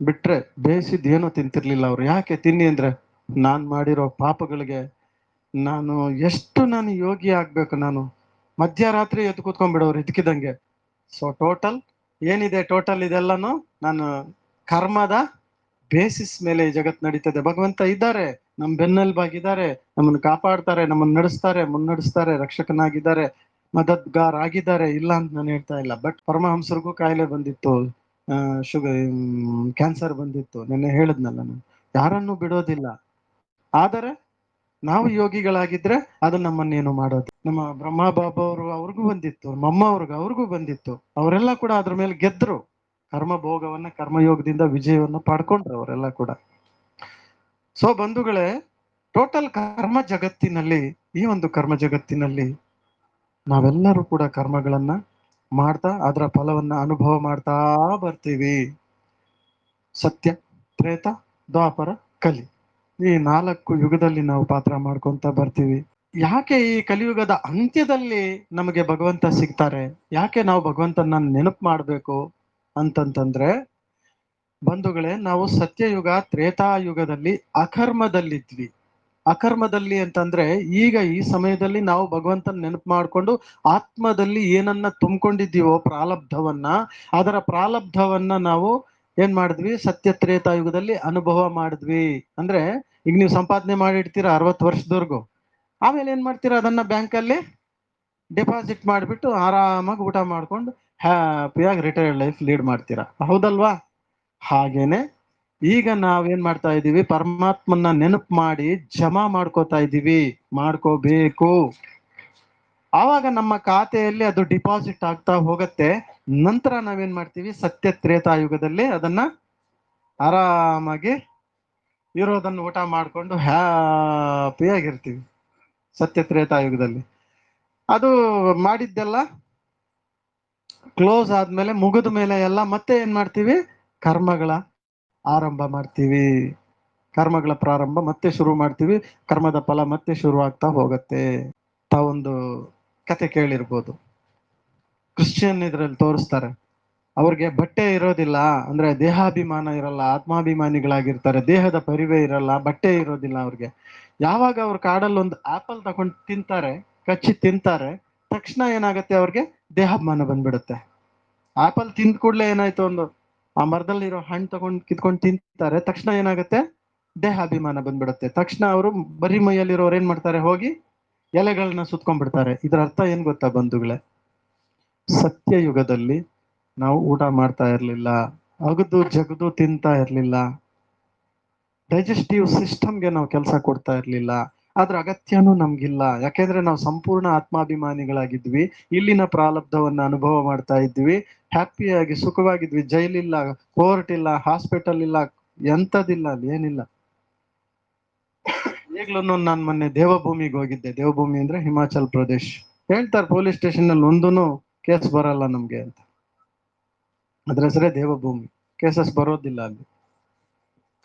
ಬಿಟ್ರೆ ಬೇಯಿಸಿದ್ ಏನೋ ತಿಂತಿರ್ಲಿಲ್ಲ ಅವ್ರು. ಯಾಕೆ ತಿನ್ನಿ ಅಂದ್ರೆ, ನಾನ್ ಮಾಡಿರೋ ಪಾಪಗಳಿಗೆ ನಾನು ಎಷ್ಟು ನಾನು ಯೋಗಿ ಆಗ್ಬೇಕು. ನಾನು ಮಧ್ಯರಾತ್ರಿ ಎದ್ದು ಕೂತ್ಕೊಂಡ್ಬಿಡೋರು ಇದಕ್ಕಿದಂಗೆ. ಸೊ ಟೋಟಲ್ ಏನಿದೆ, ಟೋಟಲ್ ಇದೆಲ್ಲಾನು ನಾನು ಕರ್ಮದ ಬೇಸಿಸ್ ಮೇಲೆ ಈ ಜಗತ್ ನಡೀತದೆ. ಭಗವಂತ ಇದ್ದಾರೆ, ನಮ್ ಬೆನ್ನೆಲುಬಾಗಿದ್ದಾರೆ, ನಮ್ಮನ್ನು ಕಾಪಾಡ್ತಾರೆ, ನಮ್ಮನ್ನು ನಡೆಸ್ತಾರೆ, ಮುನ್ನಡೆಸ್ತಾರೆ, ರಕ್ಷಕನಾಗಿದ್ದಾರೆ, ಮದದ್ಗಾರ್ ಆಗಿದ್ದಾರೆ. ಇಲ್ಲ ಅಂತ ನಾನು ಹೇಳ್ತಾ ಇಲ್ಲ. ಬಟ್ ಪರಮಹಂಸರಿಗೂ ಕಾಯಿಲೆ ಬಂದಿತ್ತು, ಶುಗರ್, ಕ್ಯಾನ್ಸರ್ ಬಂದಿತ್ತು. ನೆನ್ನೆ ಹೇಳಿದ್ನಲ್ಲ ನಾನು, ಯಾರನ್ನು ಬಿಡೋದಿಲ್ಲ. ಆದರೆ ನಾವು ಯೋಗಿಗಳಾಗಿದ್ರೆ ಅದು ನಮ್ಮನ್ನೇನು ಮಾಡೋದು. ನಮ್ಮ ಬ್ರಹ್ಮ ಬಾಬಾ ಅವರು, ಅವ್ರಿಗೂ ಬಂದಿತ್ತು, ಮಮ್ಮ ಅವ್ರಿಗೂ ಬಂದಿತ್ತು. ಅವರೆಲ್ಲ ಕೂಡ ಅದ್ರ ಮೇಲೆ ಗೆದ್ರು. ಕರ್ಮ ಭೋಗವನ್ನ, ಕರ್ಮಯೋಗದಿಂದ ವಿಜಯವನ್ನ ಪಡ್ಕೊಂಡ್ರು ಅವರೆಲ್ಲ ಕೂಡ. ಸೊ ಬಂಧುಗಳೇ, ಟೋಟಲ್ ಕರ್ಮ ಜಗತ್ತಿನಲ್ಲಿ, ಈ ಒಂದು ಕರ್ಮ ಜಗತ್ತಿನಲ್ಲಿ ನಾವೆಲ್ಲರೂ ಕೂಡ ಕರ್ಮಗಳನ್ನ ಮಾಡ್ತಾ ಅದರ ಫಲವನ್ನ ಅನುಭವ ಮಾಡ್ತಾ ಬರ್ತೀವಿ. ಸತ್ಯ, ತ್ರೇತ, ದ್ವಾಪರ, ಕಲಿ, ಈ 4 ಯುಗದಲ್ಲಿ ನಾವು ಪಾತ್ರ ಮಾಡ್ಕೊಂತ ಬರ್ತೀವಿ. ಯಾಕೆ ಈ ಕಲಿಯುಗದ ಅಂತ್ಯದಲ್ಲಿ ನಮಗೆ ಭಗವಂತ ಸಿಗ್ತಾರೆ? ಯಾಕೆ ನಾವು ಭಗವಂತನ ನೆನಪು ಮಾಡ್ಬೇಕು ಅಂತಂತಂದ್ರೆ, ಬಂಧುಗಳೇ, ನಾವು ಸತ್ಯಯುಗ, ತ್ರೇತಾಯುಗದಲ್ಲಿ ಅಕರ್ಮದಲ್ಲಿದ್ವಿ. ಅಕರ್ಮದಲ್ಲಿ ಅಂತಂದ್ರೆ ಈಗ ಈ ಸಮಯದಲ್ಲಿ ನಾವು ಭಗವಂತನ ನೆನಪು ಮಾಡ್ಕೊಂಡು ಆತ್ಮದಲ್ಲಿ ಏನನ್ನ ತುಂಬಿಕೊಂಡಿದ್ದೀವೋ ಪ್ರಾರಬ್ಧವನ್ನ, ಅದರ ಪ್ರಾರಬ್ಧವನ್ನ ನಾವು ಏನ್ ಮಾಡಿದ್ವಿ, ಸತ್ಯ ತ್ರೇತಾಯುಗದಲ್ಲಿ ಅನುಭವ ಮಾಡಿದ್ವಿ. ಅಂದ್ರೆ ಈಗ ನೀವು ಸಂಪಾದನೆ ಮಾಡಿಡ್ತೀರಾ 60 ವರ್ಷದವರೆಗೂ, ಆಮೇಲೆ ಏನ್ ಮಾಡ್ತೀರಾ, ಅದನ್ನ ಬ್ಯಾಂಕಲ್ಲಿ ಡೆಪಾಸಿಟ್ ಮಾಡಿಬಿಟ್ಟು ಆರಾಮಾಗಿ ಊಟ ಮಾಡ್ಕೊಂಡು ಹ್ಯಾಪಿಯಾಗಿ ರಿಟೈರ್ಡ್ ಲೈಫ್ ಲೀಡ್ ಮಾಡ್ತೀರಾ, ಹೌದಲ್ವಾ? ಹಾಗೇನೆ ಈಗ ನಾವೇನ್ ಮಾಡ್ತಾ ಇದೀವಿ, ಪರಮಾತ್ಮನ ನೆನಪು ಮಾಡಿ ಜಮಾ ಮಾಡ್ಕೋತಾ ಇದೀವಿ, ಮಾಡ್ಕೋಬೇಕು. ಆವಾಗ ನಮ್ಮ ಖಾತೆಯಲ್ಲಿ ಅದು ಡಿಪಾಸಿಟ್ ಆಗ್ತಾ ಹೋಗತ್ತೆ. ನಂತರ ನಾವೇನ್ ಮಾಡ್ತೀವಿ, ಸತ್ಯ ತ್ರೇತಾಯುಗದಲ್ಲಿ ಅದನ್ನ ಆರಾಮಾಗಿ ಇರೋದನ್ನ ಊಟ ಮಾಡ್ಕೊಂಡು ಹ್ಯಾಪಿಯಾಗಿರ್ತೀವಿ. ಸತ್ಯ ತ್ರೇತಾಯುಗದಲ್ಲಿ ಅದು ಮಾಡಿದ್ದೆಲ್ಲ ಕ್ಲೋಸ್ ಆದ್ಮೇಲೆ, ಮುಗಿದ ಮೇಲೆ ಎಲ್ಲ ಮತ್ತೆ ಏನ್ ಮಾಡ್ತೀವಿ, ಕರ್ಮಗಳ ಆರಂಭ ಮಾಡ್ತೀವಿ. ಕರ್ಮಗಳ ಪ್ರಾರಂಭ ಮತ್ತೆ ಶುರು ಮಾಡ್ತೀವಿ. ಕರ್ಮದ ಫಲ ಮತ್ತೆ ಶುರು ಆಗ್ತಾ ಹೋಗತ್ತೆ. ತಾವೊಂದು ಕತೆ ಕೇಳಿರ್ಬೋದು. ಕ್ರಿಶ್ಚಿಯನ್ ಇದ್ರಲ್ಲಿ ತೋರಿಸ್ತಾರೆ, ಅವ್ರಿಗೆ ಬಟ್ಟೆ ಇರೋದಿಲ್ಲ, ಅಂದ್ರೆ ದೇಹಾಭಿಮಾನ ಇರಲ್ಲ, ಆತ್ಮಾಭಿಮಾನಿಗಳಾಗಿರ್ತಾರೆ, ದೇಹದ ಪರಿವೇ ಇರಲ್ಲ, ಬಟ್ಟೆ ಇರೋದಿಲ್ಲ ಅವ್ರಿಗೆ. ಯಾವಾಗ ಅವ್ರ ಕಾಡಲ್ಲಿ ಒಂದು ಆಪಲ್ ತಗೊಂಡು ತಿಂತಾರೆ, ಕಚ್ಚಿ ತಿಂತಾರೆ, ತಕ್ಷಣ ಏನಾಗತ್ತೆ, ಅವ್ರಿಗೆ ದೇಹಾಭಿಮಾನ ಬಂದ್ಬಿಡುತ್ತೆ. ಆಪಲ್ ತಿಂದ ಕೂಡ್ಲೆ ಏನಾಯ್ತು, ಒಂದು ಆ ಮರದಲ್ಲಿರೋ ಹಣ್ಣು ತಗೊಂಡು ಕಿತ್ಕೊಂಡು ತಿಂತಾರೆ, ತಕ್ಷಣ ಏನಾಗುತ್ತೆ, ದೇಹಾಭಿಮಾನ ಬಂದ್ಬಿಡುತ್ತೆ. ತಕ್ಷಣ ಅವರು ಬರೀ ಮೈಯಲ್ಲಿರೋರು ಏನ್ ಮಾಡ್ತಾರೆ, ಹೋಗಿ ಎಲೆಗಳನ್ನ ಸುತ್ಕೊಂಡ್ಬಿಡ್ತಾರೆ. ಇದರ ಅರ್ಥ ಏನ್ ಗೊತ್ತಾ ಬಂಧುಗಳೇ, ಸತ್ಯಯುಗದಲ್ಲಿ ನಾವು ಊಟ ಮಾಡ್ತಾ ಇರ್ಲಿಲ್ಲ, ಅಗದು ಜಗದು ತಿಂತಾ ಇರ್ಲಿಲ್ಲ, ಡೈಜೆಸ್ಟಿವ್ ಸಿಸ್ಟಮ್ಗೆ ನಾವು ಕೆಲಸ ಕೊಡ್ತಾ ಇರ್ಲಿಲ್ಲ. ಅದ್ರ ಅಗತ್ಯನೂ ನಮ್ಗಿಲ್ಲ. ಯಾಕೆಂದ್ರೆ ನಾವು ಸಂಪೂರ್ಣ ಆತ್ಮಾಭಿಮಾನಿಗಳಾಗಿದ್ವಿ, ಇಲ್ಲಿನ ಪ್ರಾರಬ್ಧವನ್ನ ಅನುಭವ ಮಾಡ್ತಾ ಇದ್ವಿ, ಹ್ಯಾಪಿಯಾಗಿ ಸುಖವಾಗಿದ್ವಿ. ಜೈಲಿಲ್ಲ, ಕೋರ್ಟ್ ಇಲ್ಲ, ಹಾಸ್ಪಿಟಲ್ ಇಲ್ಲ, ಎಂತದಿಲ್ಲ, ಅಲ್ಲಿ ಏನಿಲ್ಲ. ಈಗ್ಲೂ ನಾನು ಮೊನ್ನೆ ದೇವಭೂಮಿಗೆ ಹೋಗಿದ್ದೆ. ದೇವಭೂಮಿ ಅಂದ್ರೆ ಹಿಮಾಚಲ್ ಪ್ರದೇಶ್. ಹೇಳ್ತಾರೆ ಪೊಲೀಸ್ ಸ್ಟೇಷನ್ ನಲ್ಲಿ ಒಂದೂನು ಕೇಸ್ ಬರಲ್ಲ ನಮ್ಗೆ ಅಂತ. ಅದ್ರ ಹೆಸರೇ ದೇವಭೂಮಿ. ಕೇಸಸ್ ಬರೋದಿಲ್ಲ ಅಲ್ಲಿ,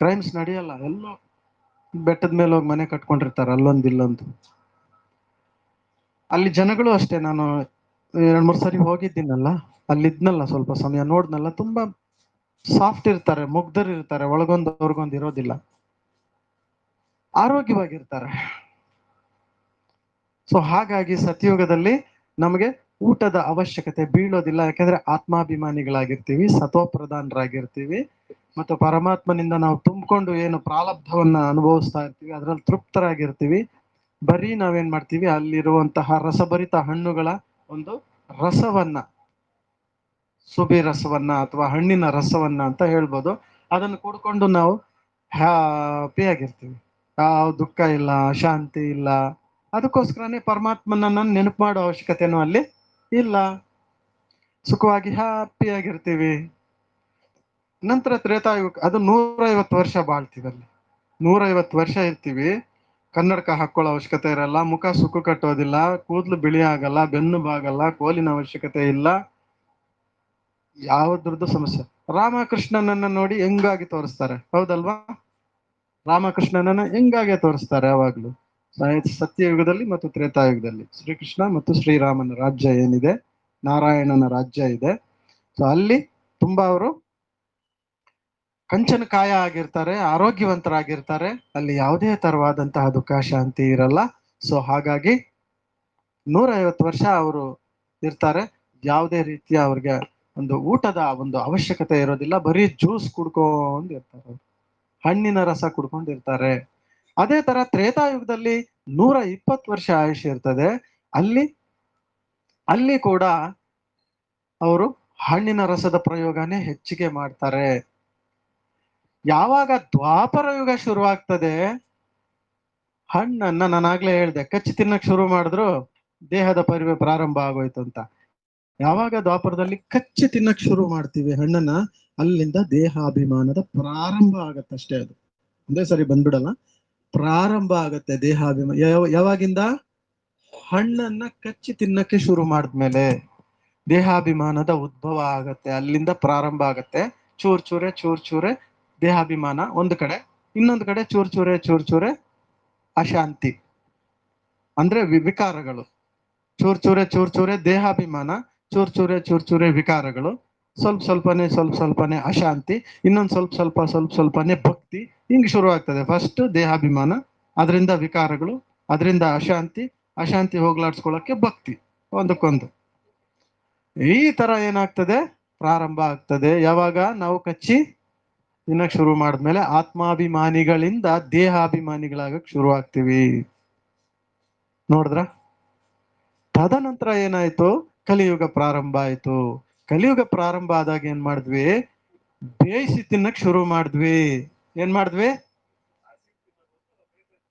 ಕ್ರೈಮ್ಸ್ ನಡೆಯಲ್ಲ. ಎಲ್ಲೋ ಬೆಟ್ಟದ ಮೇಲೆ ಹೋಗಿ ಮನೆ ಕಟ್ಕೊಂಡಿರ್ತಾರೆ, ಅಲ್ಲೊಂದು ಇಲ್ಲೊಂದು. ಅಲ್ಲಿ ಜನಗಳು ಅಷ್ಟೇ. ನಾನು 2-3 ಸರಿ ಹೋಗಿದ್ದೀನಲ್ಲ, ಅಲ್ಲಿದ್ನಲ್ಲ, ಸ್ವಲ್ಪ ಸಮಯ ನೋಡ್ನಲ್ಲ, ತುಂಬಾ ಸಾಫ್ಟ್ ಇರ್ತಾರೆ, ಮುಗ್ಧರ್ ಇರ್ತಾರೆ, ಒಳಗೊಂದು ಅವ್ರಿಗೊಂದು ಇರೋದಿಲ್ಲ, ಆರೋಗ್ಯವಾಗಿರ್ತಾರೆ. ಸೊ ಹಾಗಾಗಿ ಸತ್ಯಯುಗದಲ್ಲಿ ನಮಗೆ ಊಟದ ಅವಶ್ಯಕತೆ ಬೀಳೋದಿಲ್ಲ. ಯಾಕಂದ್ರೆ ಆತ್ಮಾಭಿಮಾನಿಗಳಾಗಿರ್ತೀವಿ, ಸತ್ವಪ್ರಧಾನರಾಗಿರ್ತೀವಿ, ಮತ್ತು ಪರಮಾತ್ಮನಿಂದ ನಾವು ತುಂಬಿಕೊಂಡು ಏನು ಪ್ರಾರಬ್ಧವನ್ನ ಅನುಭವಿಸ್ತಾ ಇರ್ತೀವಿ, ಅದ್ರಲ್ಲಿ ತೃಪ್ತರಾಗಿರ್ತೀವಿ. ಬರೀ ನಾವೇನ್ ಮಾಡ್ತೀವಿ, ಅಲ್ಲಿರುವಂತಹ ರಸಭರಿತ ಹಣ್ಣುಗಳ ಒಂದು ರಸವನ್ನ, ಸುಬಿ ರಸವನ್ನ ಅಥವಾ ಹಣ್ಣಿನ ರಸವನ್ನ ಅಂತ ಹೇಳ್ಬೋದು, ಅದನ್ನು ಕುಡ್ಕೊಂಡು ನಾವು ಹ್ಯಾಪಿ ಆಗಿರ್ತೀವಿ. ಯಾವ ದುಃಖ ಇಲ್ಲ, ಅಶಾಂತಿ ಇಲ್ಲ. ಅದಕ್ಕೋಸ್ಕರನೇ ಪರಮಾತ್ಮನ ನೆನಪು ಮಾಡೋ ಅವಶ್ಯಕತೆನೂ ಅಲ್ಲಿ ಇಲ್ಲ. ಸುಖವಾಗಿ ಹ್ಯಾಪಿ ಆಗಿರ್ತೀವಿ. ನಂತರ ತ್ರೇತಾಯುಗ, ಅದು 150 ವರ್ಷ ಬಾಳ್ತೀವಿ ಅಲ್ಲಿ. 150 ವರ್ಷ ಇರ್ತೀವಿ. ಕನ್ನಡಕ ಹಾಕೊಳ್ಳೋ ಅವಶ್ಯಕತೆ ಇರಲ್ಲ, ಮುಖ ಸುಕ್ಕು ಕಟ್ಟೋದಿಲ್ಲ, ಕೂದಲು ಬಿಳಿ ಆಗಲ್ಲ, ಬೆನ್ನು ಬಾಗಲ್ಲ, ಕೋಲಿನ ಅವಶ್ಯಕತೆ ಇಲ್ಲ, ಯಾವುದ್ರದ್ದು ಸಮಸ್ಯೆ. ರಾಮಕೃಷ್ಣನನ್ನ ನೋಡಿ ಹೆಂಗಾಗಿ ತೋರಿಸ್ತಾರೆ, ಹೌದಲ್ವಾ? ರಾಮಕೃಷ್ಣನನ್ನ ಹೆಂಗಾಗೆ ತೋರಿಸ್ತಾರೆ ಯಾವಾಗ್ಲೂ. ಸತ್ಯಯುಗದಲ್ಲಿ ಮತ್ತು ತ್ರೇತಾಯುಗದಲ್ಲಿ ಶ್ರೀಕೃಷ್ಣ ಮತ್ತು ಶ್ರೀರಾಮನ ರಾಜ್ಯ ಏನಿದೆ, ನಾರಾಯಣನ ರಾಜ್ಯ ಇದೆ. ಸೊ ಅಲ್ಲಿ ತುಂಬಾ ಅವರು ಕಂಚನಕಾಯ ಆಗಿರ್ತಾರೆ, ಆರೋಗ್ಯವಂತರಾಗಿರ್ತಾರೆ, ಅಲ್ಲಿ ಯಾವುದೇ ತರವಾದಂತಹ ದುಃಖ ಶಾಂತಿ ಇರಲ್ಲ. ಸೊ ಹಾಗಾಗಿ 150 ವರ್ಷ ಅವರು ಇರ್ತಾರೆ. ಯಾವುದೇ ರೀತಿಯ ಅವ್ರಿಗೆ ಒಂದು ಊಟದ ಒಂದು ಅವಶ್ಯಕತೆ ಇರೋದಿಲ್ಲ, ಬರೀ ಜ್ಯೂಸ್ ಕುಡ್ಕೊಂಡಿರ್ತಾರೆ, ಹಣ್ಣಿನ ರಸ ಕುಡ್ಕೊಂಡಿರ್ತಾರೆ. ಅದೇ ತರ ತ್ರೇತಾಯುಗದಲ್ಲಿ 120 ವರ್ಷ ಆಯುಷ್ಯ ಇರ್ತದೆ. ಅಲ್ಲಿ ಅಲ್ಲಿ ಕೂಡ ಅವರು ಹಣ್ಣಿನ ರಸದ ಪ್ರಯೋಗನೇ ಹೆಚ್ಚಿಗೆ ಮಾಡ್ತಾರೆ. ಯಾವಾಗ ದ್ವಾಪರ ಯುಗ ಶುರುವಾಗ್ತದೆ, ಹಣ್ಣನ್ನ ನಾನಾಗ್ಲೇ ಹೇಳ್ದೆ, ಕಚ್ಚಿ ತಿನ್ನಕ್ ಶುರು ಮಾಡಿದ್ರು ದೇಹದ ಪರಿವೆ ಪ್ರಾರಂಭ ಆಗೋಯ್ತು ಅಂತ. ಯಾವಾಗ ದ್ವಾಪರದಲ್ಲಿ ಕಚ್ಚಿ ತಿನ್ನಕ್ ಶುರು ಮಾಡ್ತೀವಿ ಹಣ್ಣನ್ನ, ಅಲ್ಲಿಂದ ದೇಹಾಭಿಮಾನದ ಪ್ರಾರಂಭ ಆಗತ್ತಷ್ಟೇ. ಅದು ಒಂದೇ ಸರಿ ಬಂದ್ಬಿಡಲ್ಲ, ಪ್ರಾರಂಭ ಆಗತ್ತೆ ದೇಹಾಭಿಮಾನ. ಯಾವಾಗಿಂದ? ಹಣ್ಣನ್ನ ಕಚ್ಚಿ ತಿನ್ನಕ್ಕೆ ಶುರು ಮಾಡಿದ್ಮೇಲೆ ದೇಹಾಭಿಮಾನದ ಉದ್ಭವ ಆಗತ್ತೆ, ಅಲ್ಲಿಂದ ಪ್ರಾರಂಭ ಆಗತ್ತೆ. ಚೂರ್ ಚೂರೆ ದೇಹಾಭಿಮಾನ ಒಂದು ಕಡೆ, ಇನ್ನೊಂದು ಕಡೆ ಚೂರ್ ಚೂರೆ ಅಶಾಂತಿ ಅಂದ್ರೆ ವಿಕಾರಗಳು. ಚೂರ್ ಚೂರೆ ದೇಹಾಭಿಮಾನ, ಚೂರ್ ಚೂರೆ ವಿಕಾರಗಳು, ಸ್ವಲ್ಪನೇ ಅಶಾಂತಿ, ಇನ್ನೊಂದು ಸ್ವಲ್ಪನೇ ಭಕ್ತಿ. ಹಿಂಗ್ ಶುರು ಆಗ್ತದೆ. ಫಸ್ಟ್ ದೇಹಾಭಿಮಾನ, ಅದರಿಂದ ವಿಕಾರಗಳು, ಅದರಿಂದ ಅಶಾಂತಿ ಹೋಗ್ಲಾಡ್ಸ್ಕೊಳಕ್ಕೆ ಭಕ್ತಿ, ಒಂದಕ್ಕೊಂದು. ಈ ತರ ಏನಾಗ್ತದೆ, ಪ್ರಾರಂಭ ಆಗ್ತದೆ. ಯಾವಾಗ ನಾವು ಕಚ್ಚಿ ತಿನ್ನಕ್ ಶುರು ಮಾಡಿದ್ಮೇಲೆ ಆತ್ಮಾಭಿಮಾನಿಗಳಿಂದ ದೇಹಾಭಿಮಾನಿಗಳಾಗಕ್ ಶುರು ಆಗ್ತೀವಿ. ನೋಡಿದ್ರ? ತದನಂತರ ಏನಾಯ್ತು? ಕಲಿಯುಗ ಪ್ರಾರಂಭ ಆಯ್ತು. ಕಲಿಯುಗ ಪ್ರಾರಂಭ ಆದಾಗ ಏನ್ ಮಾಡಿದ್ವಿ? ಬೇಯಿಸಿ ತಿನ್ನಕ್ ಶುರು ಮಾಡಿದ್ವಿ. ಏನ್ ಮಾಡಿದ್ವಿ?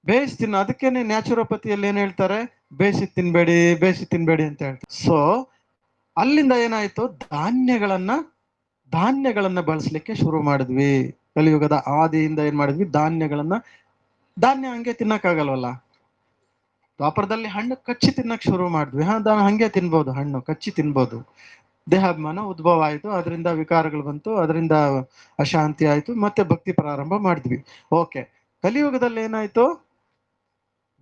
ಬೇಯಿಸಿ ತಿನ್ನ. ಅದಕ್ಕೇನೆ ನ್ಯಾಚುರೋಪತಿಯಲ್ಲಿ ಏನ್ ಹೇಳ್ತಾರೆ? ಬೇಯಿಸಿ ತಿನ್ಬೇಡಿ ಅಂತ ಹೇಳ್ತಾರೆ. ಸೊ ಅಲ್ಲಿಂದ ಏನಾಯ್ತು? ಧಾನ್ಯಗಳನ್ನ ಬಳಸಲಿಕ್ಕೆ ಶುರು ಮಾಡಿದ್ವಿ. ಕಲಿಯುಗದ ಆದಿಯಿಂದ ಏನ್ ಮಾಡಿದ್ವಿ? ಧಾನ್ಯ ಹಂಗೆ ತಿನ್ನಕ್ಕಾಗಲ್ವಲ್ಲ. ದ್ವಾಪರದಲ್ಲಿ ಹಣ್ಣು ಕಚ್ಚಿ ತಿನ್ನಕ್ ಶುರು ಮಾಡಿದ್ವಿ. ಹಂಗೆ ತಿನ್ಬೋದು, ಹಣ್ಣು ಕಚ್ಚಿ ತಿನ್ಬೋದು. ದೇಹಾಭಿಮಾನ ಉದ್ಭವ ಆಯ್ತು, ಅದರಿಂದ ವಿಕಾರಗಳು ಬಂತು, ಅದರಿಂದ ಅಶಾಂತಿ ಆಯ್ತು, ಮತ್ತೆ ಭಕ್ತಿ ಪ್ರಾರಂಭ ಮಾಡಿದ್ವಿ. ಓಕೆ. ಕಲಿಯುಗದಲ್ಲಿ ಏನಾಯ್ತು?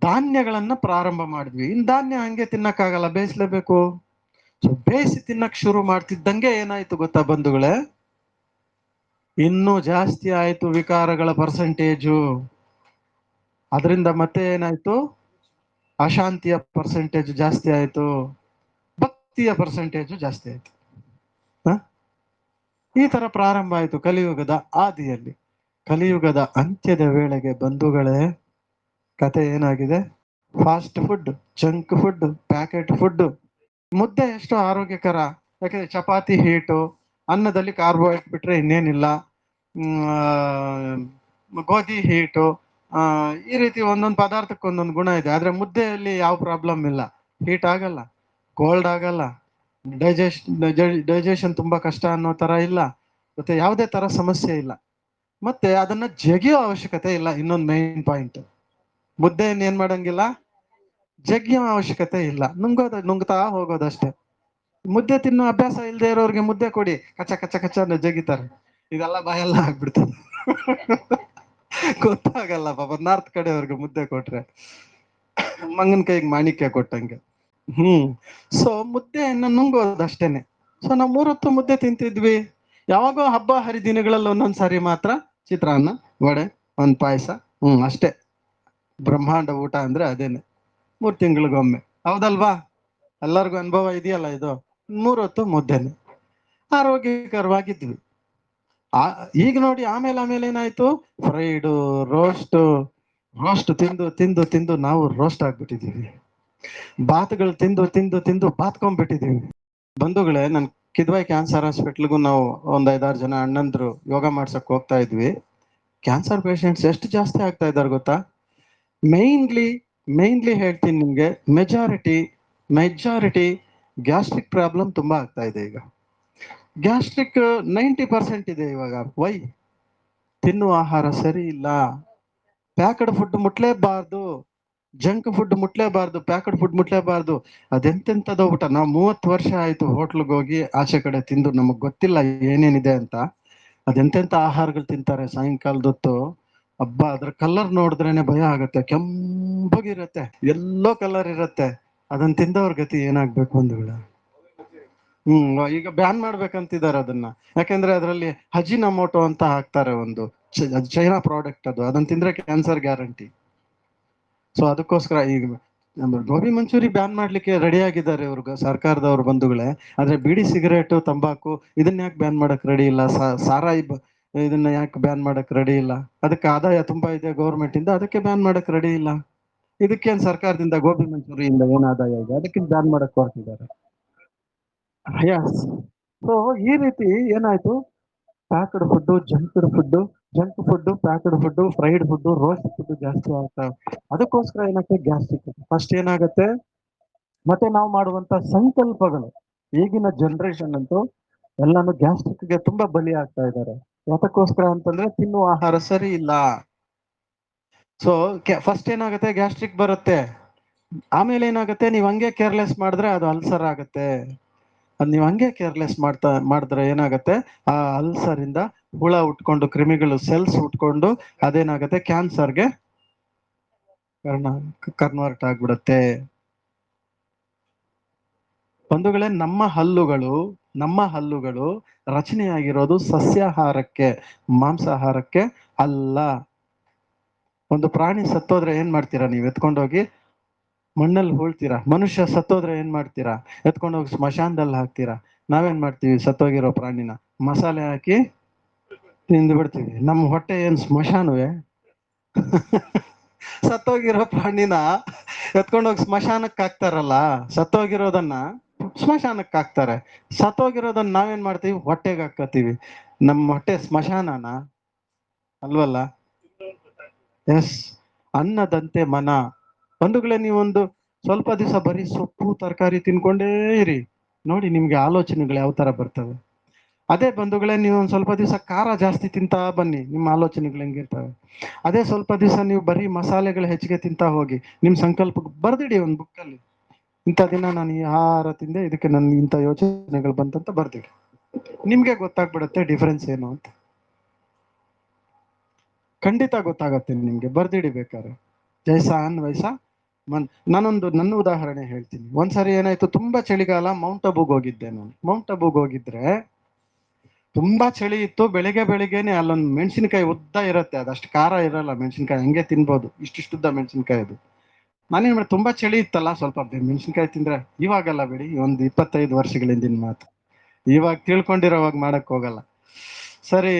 ಧಾನ್ಯಗಳನ್ನ ಪ್ರಾರಂಭ ಮಾಡಿದ್ವಿ. ಇನ್ ಧಾನ್ಯ ಹಂಗೆ ತಿನ್ನಕ್ಕಾಗಲ್ಲ, ಬೇಯಿಸ್ಲೇಬೇಕು. ಸೊ ಬೇಯಿಸಿ ತಿನ್ನಕ್ ಶುರು ಮಾಡ್ತಿದ್ದಂಗೆ ಏನಾಯ್ತು ಗೊತ್ತಾ ಬಂಧುಗಳೇ? ಇನ್ನೂ ಜಾಸ್ತಿ ಆಯ್ತು ವಿಕಾರಗಳ ಪರ್ಸೆಂಟೇಜು. ಅದರಿಂದ ಮತ್ತೆ ಏನಾಯ್ತು? ಅಶಾಂತಿಯ ಪರ್ಸೆಂಟೇಜ್ ಜಾಸ್ತಿ ಆಯ್ತು, ಭಕ್ತಿಯ ಪರ್ಸೆಂಟೇಜ್ ಜಾಸ್ತಿ ಆಯ್ತು. ಈ ತರ ಪ್ರಾರಂಭ ಆಯ್ತು ಕಲಿಯುಗದ ಆದಿಯಲ್ಲಿ. ಕಲಿಯುಗದ ಅಂತ್ಯದ ವೇಳೆಗೆ ಬಂಧುಗಳೇ, ಕತೆ ಏನಾಗಿದೆ? Fast food, junk food, packet food. ಮುದ್ದೆ ಎಷ್ಟು ಆರೋಗ್ಯಕರ, ಯಾಕಂದ್ರೆ ಚಪಾತಿ ಹೀಟು, ಅನ್ನದಲ್ಲಿ ಕಾರ್ಬೋಹೈಡ್ರೇಟ್ ಬಿಟ್ರೆ ಇನ್ನೇನಿಲ್ಲ. ಗೋಧಿ ಹೀಟು, ಈ ರೀತಿ ಒಂದೊಂದು ಪದಾರ್ಥಕ್ಕೆ ಒಂದೊಂದು ಗುಣ ಇದೆ. ಆದ್ರೆ ಮುದ್ದೆಯಲ್ಲಿ ಯಾವ ಪ್ರಾಬ್ಲಮ್ ಇಲ್ಲ, ಹೀಟ್ ಆಗಲ್ಲ, ಕೋಲ್ಡ್ ಆಗಲ್ಲ, ಡೈಜೆಷನ್ ತುಂಬಾ ಕಷ್ಟ ಅನ್ನೋ ತರ ಇಲ್ಲ, ಮತ್ತೆ ಯಾವುದೇ ತರ ಸಮಸ್ಯೆ ಇಲ್ಲ. ಮತ್ತೆ ಅದನ್ನ ಜಗಿಯೋ ಅವಶ್ಯಕತೆ ಇಲ್ಲ. ಇನ್ನೊಂದು ಮೈನ್ ಪಾಯಿಂಟ್, ಮುದ್ದೆಯನ್ನು ಏನ್ ಮಾಡಂಗಿಲ್ಲ, ಜಗಿಯೋ ಅವಶ್ಯಕತೆ ಇಲ್ಲ, ನುಂಗ್ತಾ ಹೋಗೋದಷ್ಟೇ. ಮುದ್ದೆ ತಿನ್ನೋ ಅಭ್ಯಾಸ ಇಲ್ಲದೆ ಇರೋರಿಗೆ ಮುದ್ದೆ ಕೊಡಿ, ಕಚ್ಚ ಅಂತ ಜಗಿತಾರೆ, ಇದೆಲ್ಲ ಬಾಯೆಲ್ಲ ಆಗ್ಬಿಡ್ತದೆ. ಗೊತ್ತಾಗಲ್ಲ ಪಾಪ. ನಾರ್ತ್ ಕಡೆಯವ್ರಿಗೆ ಮುದ್ದೆ ಕೊಟ್ರೆ ಮಂಗನ ಕೈಗೆ ಮಾಣಿಕ್ಯ ಕೊಟ್ಟಂಗೆ. ಸೊ ಮುದ್ದೆಯನ್ನು ನುಂಗೋದಷ್ಟೇನೆ. ಸೊ ನಾವು 3 ಹೊತ್ತು ಮುದ್ದೆ ತಿಂತಿದ್ವಿ. ಯಾವಾಗೋ ಹಬ್ಬ ಹರಿದಿನಗಳಲ್ಲಿ ಒಂದೊಂದ್ಸಾರಿ ಮಾತ್ರ ಚಿತ್ರಾನ್ನ, ವಡೆ, ಒಂದ್ ಪಾಯಸ, ಅಷ್ಟೇ. ಬ್ರಹ್ಮಾಂಡ ಊಟ ಅಂದ್ರೆ ಅದೇನೆ, 3 ತಿಂಗಳಿಗೊಮ್ಮೆ. ಹೌದಲ್ವಾ? ಎಲ್ಲರಿಗೂ ಅನುಭವ ಇದೆಯಲ್ಲ ಇದು. 3 ಹೊತ್ತು ಮುದ್ದೆನೆ, ಆರೋಗ್ಯಕರವಾಗಿದ್ವಿ. ಈಗ ನೋಡಿ ಆಮೇಲೆ ಏನಾಯ್ತು? ಫ್ರೈಡು, ರೋಸ್ಟ್ ತಿಂದು ನಾವು ರೋಸ್ಟ್ ಆಗ್ಬಿಟ್ಟಿದೀವಿ. ಬಾತ್ಗಳು ತಿಂದು ಬಾತ್ಕೊಂಡ್ಬಿಟ್ಟಿದೀವಿ. ಬಂಧುಗಳೇ, ನನ್ ಕಿದ್ವಾಯಿ ಕ್ಯಾನ್ಸರ್ ಹಾಸ್ಪಿಟ್ಲ್ಗೂ ನಾವು ಒಂದ್ 5-6 ಜನ ಅಣ್ಣಂದ್ರು ಯೋಗ ಮಾಡ್ಸಕ್ ಹೋಗ್ತಾ ಇದ್ವಿ. ಕ್ಯಾನ್ಸರ್ ಪೇಷಂಟ್ಸ್ ಎಷ್ಟು ಜಾಸ್ತಿ ಆಗ್ತಾ ಇದಾರೆ ಗೊತ್ತಾ? ಮೇನ್ಲಿ ಹೇಳ್ತೀನಿ ನಿಮ್ಗೆ, ಮೆಜಾರಿಟಿ ಗ್ಯಾಸ್ಟ್ರಿಕ್ ಪ್ರಾಬ್ಲಮ್ ತುಂಬಾ ಆಗ್ತಾ ಇದೆ ಈಗ. ಗ್ಯಾಸ್ಟ್ರಿಕ್ 90% ಇದೆ ಇವಾಗ. ವೈ? ತಿನ್ನುವ ಆಹಾರ ಸರಿ ಇಲ್ಲ, ಪ್ಯಾಕ್ಡ್ ಫುಡ್ ಮುಟ್ಲೇಬಾರ್ದು, ಜಂಕ್ ಫುಡ್ ಮುಟ್ಲೇಬಾರ್ದು, ಪ್ಯಾಕ್ಡ್ ಫುಡ್ ಮುಟ್ಲೇಬಾರ್ದು. ಅದೆಂತೆಂಥದೋ ಊಟ. ನಾವು 30 ವರ್ಷ ಆಯ್ತು ಹೋಟ್ಲಿಗೆ ಹೋಗಿ ಆಚೆ ಕಡೆ ತಿಂದು, ನಮಗ್ ಗೊತ್ತಿಲ್ಲ ಏನೇನಿದೆ ಅಂತ. ಅದೆಂತೆಂಥ ಆಹಾರಗಳು ತಿಂತಾರೆ ಸಾಯಂಕಾಲದೊತ್ತು. ಹಬ್ಬ, ಅದ್ರ ಕಲರ್ ನೋಡಿದ್ರೇನೆ ಭಯ ಆಗತ್ತೆ. ಕೆಂಪಗಿರತ್ತೆ, ಎಲ್ಲೋ ಕಲರ್ ಇರತ್ತೆ. ಅದನ್ನ ತಿಂದವ್ರ ಗತಿ ಏನಾಗ್ಬೇಕು ಅಂದ್ಗಳ? ಈಗ ಬ್ಯಾನ್ ಮಾಡ್ಬೇಕಂತಿದ್ದಾರೆ ಅದನ್ನ. ಯಾಕೆಂದ್ರೆ ಅದರಲ್ಲಿ ಹಜಿನಮೋಟೊ ಅಂತ ಹಾಕ್ತಾರೆ, ಒಂದು ಚೈನಾ ಪ್ರಾಡಕ್ಟ್ ಅದು, ಅದನ್ನ ತಿಂದ್ರೆ ಕ್ಯಾನ್ಸರ್ ಗ್ಯಾರಂಟಿ. ಸೊ ಅದಕ್ಕೋಸ್ಕರ ಈಗ ನಮ್ಮ ಗೋಬಿ ಮಂಚೂರಿ ಬ್ಯಾನ್ ಮಾಡ್ಲಿಕ್ಕೆ ರೆಡಿ ಆಗಿದ್ದಾರೆ ಇವ್ರಿಗೆ ಸರ್ಕಾರದವ್ರ ಬಂಧುಗಳೇ. ಆದ್ರೆ ಬೀಡಿ, ಸಿಗರೇಟು, ತಂಬಾಕು ಇದನ್ನ ಯಾಕೆ ಬ್ಯಾನ್ ಮಾಡಕ್ ರೆಡಿ ಇಲ್ಲ? ಸಾರಾಯಿ ಇದನ್ನ ಯಾಕೆ ಬ್ಯಾನ್ ಮಾಡಕ್ ರೆಡಿ ಇಲ್ಲ? ಅದಕ್ಕೆ ಆದಾಯ ತುಂಬಾ ಇದೆ ಗೌರ್ಮೆಂಟ್ ಇಂದ, ಅದಕ್ಕೆ ಬ್ಯಾನ್ ಮಾಡಕ್ ರೆಡಿ ಇಲ್ಲ. ಇದಕ್ಕೇನ್ ಸರ್ಕಾರದಿಂದ ಗೋಬಿ ಮಂಚೂರಿಯಿಂದ ಏನ್ ಆದಾಯ ಇದೆ? ಅದಕ್ಕೆ ಬ್ಯಾನ್ ಮಾಡಕ್ ಹೊರಟಿದ್ದಾರೆ. ಯಸ್. ಸೊ ಈ ರೀತಿ ಏನಾಯ್ತು, packed food, junk food, packed food, fried food, roast food ಜಾಸ್ತಿ ಆಗ್ತಾ, ಅದಕ್ಕೋಸ್ಕರ ಏನಾಗುತ್ತೆ, ಗ್ಯಾಸ್ಟ್ರಿಕ್ ಫಸ್ಟ್ ಏನಾಗುತ್ತೆ. ಮತ್ತೆ ನಾವು ಮಾಡುವಂತ ಸಂಕಲ್ಪಗಳು, ಈಗಿನ ಜನರೇಷನ್ ಅಂತೂ ಎಲ್ಲಾನು ಗ್ಯಾಸ್ಟ್ರಿಕ್ಗೆ ತುಂಬಾ ಬಲಿ ಆಗ್ತಾ ಇದ್ದಾರೆ. ಯಾತಕ್ಕೋಸ್ಕರ ಅಂತಂದ್ರೆ ತಿನ್ನುವ ಆಹಾರ ಸರಿ ಇಲ್ಲ. ಸೊ ಫಸ್ಟ್ ಏನಾಗುತ್ತೆ, ಗ್ಯಾಸ್ಟ್ರಿಕ್ ಬರುತ್ತೆ. ಆಮೇಲೆ ಏನಾಗುತ್ತೆ, ನೀವ್ ಹಂಗೆ ಕೇರ್ಲೆಸ್ ಮಾಡಿದ್ರೆ ಅದು ಅಲ್ಸರ್ ಆಗುತ್ತೆ. ಅದ್ ನೀವ್ ಹಂಗೆ ಕೇರ್ಲೆಸ್ ಮಾಡಿದ್ರೆ ಏನಾಗುತ್ತೆ, ಆ ಅಲ್ಸರ್ ಇಂದ ಹುಳ ಉಟ್ಕೊಂಡು, ಕ್ರಿಮಿಗಳು ಸೆಲ್ಸ್ ಉಟ್ಕೊಂಡು ಅದೇನಾಗುತ್ತೆ, ಕ್ಯಾನ್ಸರ್ಗೆ ಕನ್ವರ್ಟ್ ಆಗ್ಬಿಡುತ್ತೆ. ಬಂಧುಗಳೇ, ನಮ್ಮ ಹಲ್ಲುಗಳು ರಚನೆಯಾಗಿರೋದು ಸಸ್ಯಾಹಾರಕ್ಕೆ, ಮಾಂಸಾಹಾರಕ್ಕೆ ಅಲ್ಲ. ಒಂದು ಪ್ರಾಣಿ ಸತ್ತೋದ್ರೆ ಏನ್ ಮಾಡ್ತೀರಾ ನೀವು? ಎತ್ಕೊಂಡೋಗಿ ಮಣ್ಣಲ್ಲಿ ಹೂಳ್ತೀರಾ. ಮನುಷ್ಯ ಸತ್ತೋದ್ರೆ ಏನ್ ಮಾಡ್ತೀರಾ? ಎತ್ಕೊಂಡೋಗಿ ಸ್ಮಶಾನದಲ್ಲಿ ಹಾಕ್ತೀರಾ. ನಾವೇನ್ ಮಾಡ್ತೀವಿ? ಸತ್ತೋಗಿರೋ ಪ್ರಾಣಿನ ಮಸಾಲೆ ಹಾಕಿ ತಿಂದು ಬಿಡ್ತೀವಿ. ನಮ್ಮ ಹೊಟ್ಟೆ ಏನ್ ಸ್ಮಶಾನವೇ? ಸತ್ತೋಗಿರೋ ಪ್ರಾಣಿನ ಎತ್ಕೊಂಡೋಗಿ ಸ್ಮಶಾನಕ್ಕೆ ಹಾಕ್ತಾರಲ್ಲ, ಸತ್ತೋಗಿರೋದನ್ನ ಸ್ಮಶಾನಕ್ಕೆ ಹಾಕ್ತಾರೆ. ಸತ್ತೋಗಿರೋದನ್ನ ನಾವೇನ್ ಮಾಡ್ತೀವಿ? ಹೊಟ್ಟೆಗೆ ಹಾಕತ್ತೀವಿ. ನಮ್ಮ ಹೊಟ್ಟೆ ಸ್ಮಶಾನನ? ಅಲ್ವಲ್ಲ. ಎಸ್. ಅನ್ನದಂತೆ ಮನ. ಬಂಧುಗಳೇ, ನೀವೊಂದು ಸ್ವಲ್ಪ ದಿವಸ ಬರೀ ಸೊಪ್ಪು ತರಕಾರಿ ತಿನ್ಕೊಂಡೇ ಇರಿ, ನೋಡಿ ನಿಮ್ಗೆ ಆಲೋಚನೆಗಳು ಯಾವ ತರ ಬರ್ತವೆ. ಅದೇ ಬಂಧುಗಳೇ, ನೀವು ಒಂದ್ ಸ್ವಲ್ಪ ದಿವಸ ಖಾರ ಜಾಸ್ತಿ ತಿಂತಾ ಬನ್ನಿ, ನಿಮ್ಮ ಆಲೋಚನೆಗಳು ಹೆಂಗಿರ್ತವೆ. ಅದೇ ಸ್ವಲ್ಪ ದಿವಸ ನೀವು ಬರೀ ಮಸಾಲೆಗಳು ಹೆಚ್ಚಿಗೆ ತಿಂತಾ ಹೋಗಿ, ನಿಮ್ ಸಂಕಲ್ಪ ಬರ್ದಿಡಿ ಒಂದು ಬುಕ್ಕಲ್ಲಿ, ಇಂಥ ದಿನ ನಾನು ಈ ಆಹಾರ ತಿಂದೆ, ಇದಕ್ಕೆ ನನ್ಗೆ ಇಂಥ ಯೋಚನೆಗಳು ಬಂತಂತ ಬರ್ದಿಡಿ. ನಿಮ್ಗೆ ಗೊತ್ತಾಗ್ಬಿಡುತ್ತೆ ಡಿಫ್ರೆನ್ಸ್ ಏನು ಅಂತ. ಖಂಡಿತ ಗೊತ್ತಾಗತ್ತೆ ನಿಮ್ಗೆ, ಬರ್ದಿಡಿ ಬೇಕಾದ್ರೆ. ಜೈಸಾ ಅನ್ ವೈಸಾ ಮನ್. ನನ್ನ ಉದಾಹರಣೆ ಹೇಳ್ತೀನಿ. ಒಂದ್ಸರಿ ಏನಾಯ್ತು, ತುಂಬಾ ಚಳಿಗಾಲ, ಮೌಂಟ್ ಅಬುಗ್ ಹೋಗಿದ್ದೆ ನಾನು. ಮೌಂಟ್ ಅಬುಗ್ ಹೋಗಿದ್ರೆ ತುಂಬಾ ಚಳಿ ಇತ್ತು. ಬೆಳಿಗ್ಗೆನೆ ಅಲ್ಲೊಂದು ಮೆಣಸಿನಕಾಯಿ ಉದ್ದ ಇರುತ್ತೆ, ಅದಷ್ಟು ಖಾರ ಇರಲ್ಲ ಮೆಣಸಿನ್ಕಾಯಿ, ಹಂಗೆ ತಿನ್ಬೋದು, ಇಷ್ಟಿಷ್ಟುದ್ದ ಮೆಣಸಿನ್ಕಾಯಿ ಅದು. ನಾನೇನ್ ಮಾಡಿ, ತುಂಬಾ ಚಳಿ ಇತ್ತಲ್ಲ, ಸ್ವಲ್ಪ ಮೆಣಸಿನ್ಕಾಯಿ ತಿಂದ್ರೆ, ಇವಾಗಲ್ಲ ಬಿಡಿ, ಒಂದು 25 ವರ್ಷಗಳ ಹಿಂದಿನ ಮಾತು, ಇವಾಗ ತಿಳ್ಕೊಂಡಿರೋವಾಗ ಮಾಡಕ್ ಹೋಗಲ್ಲ. ಸರಿ,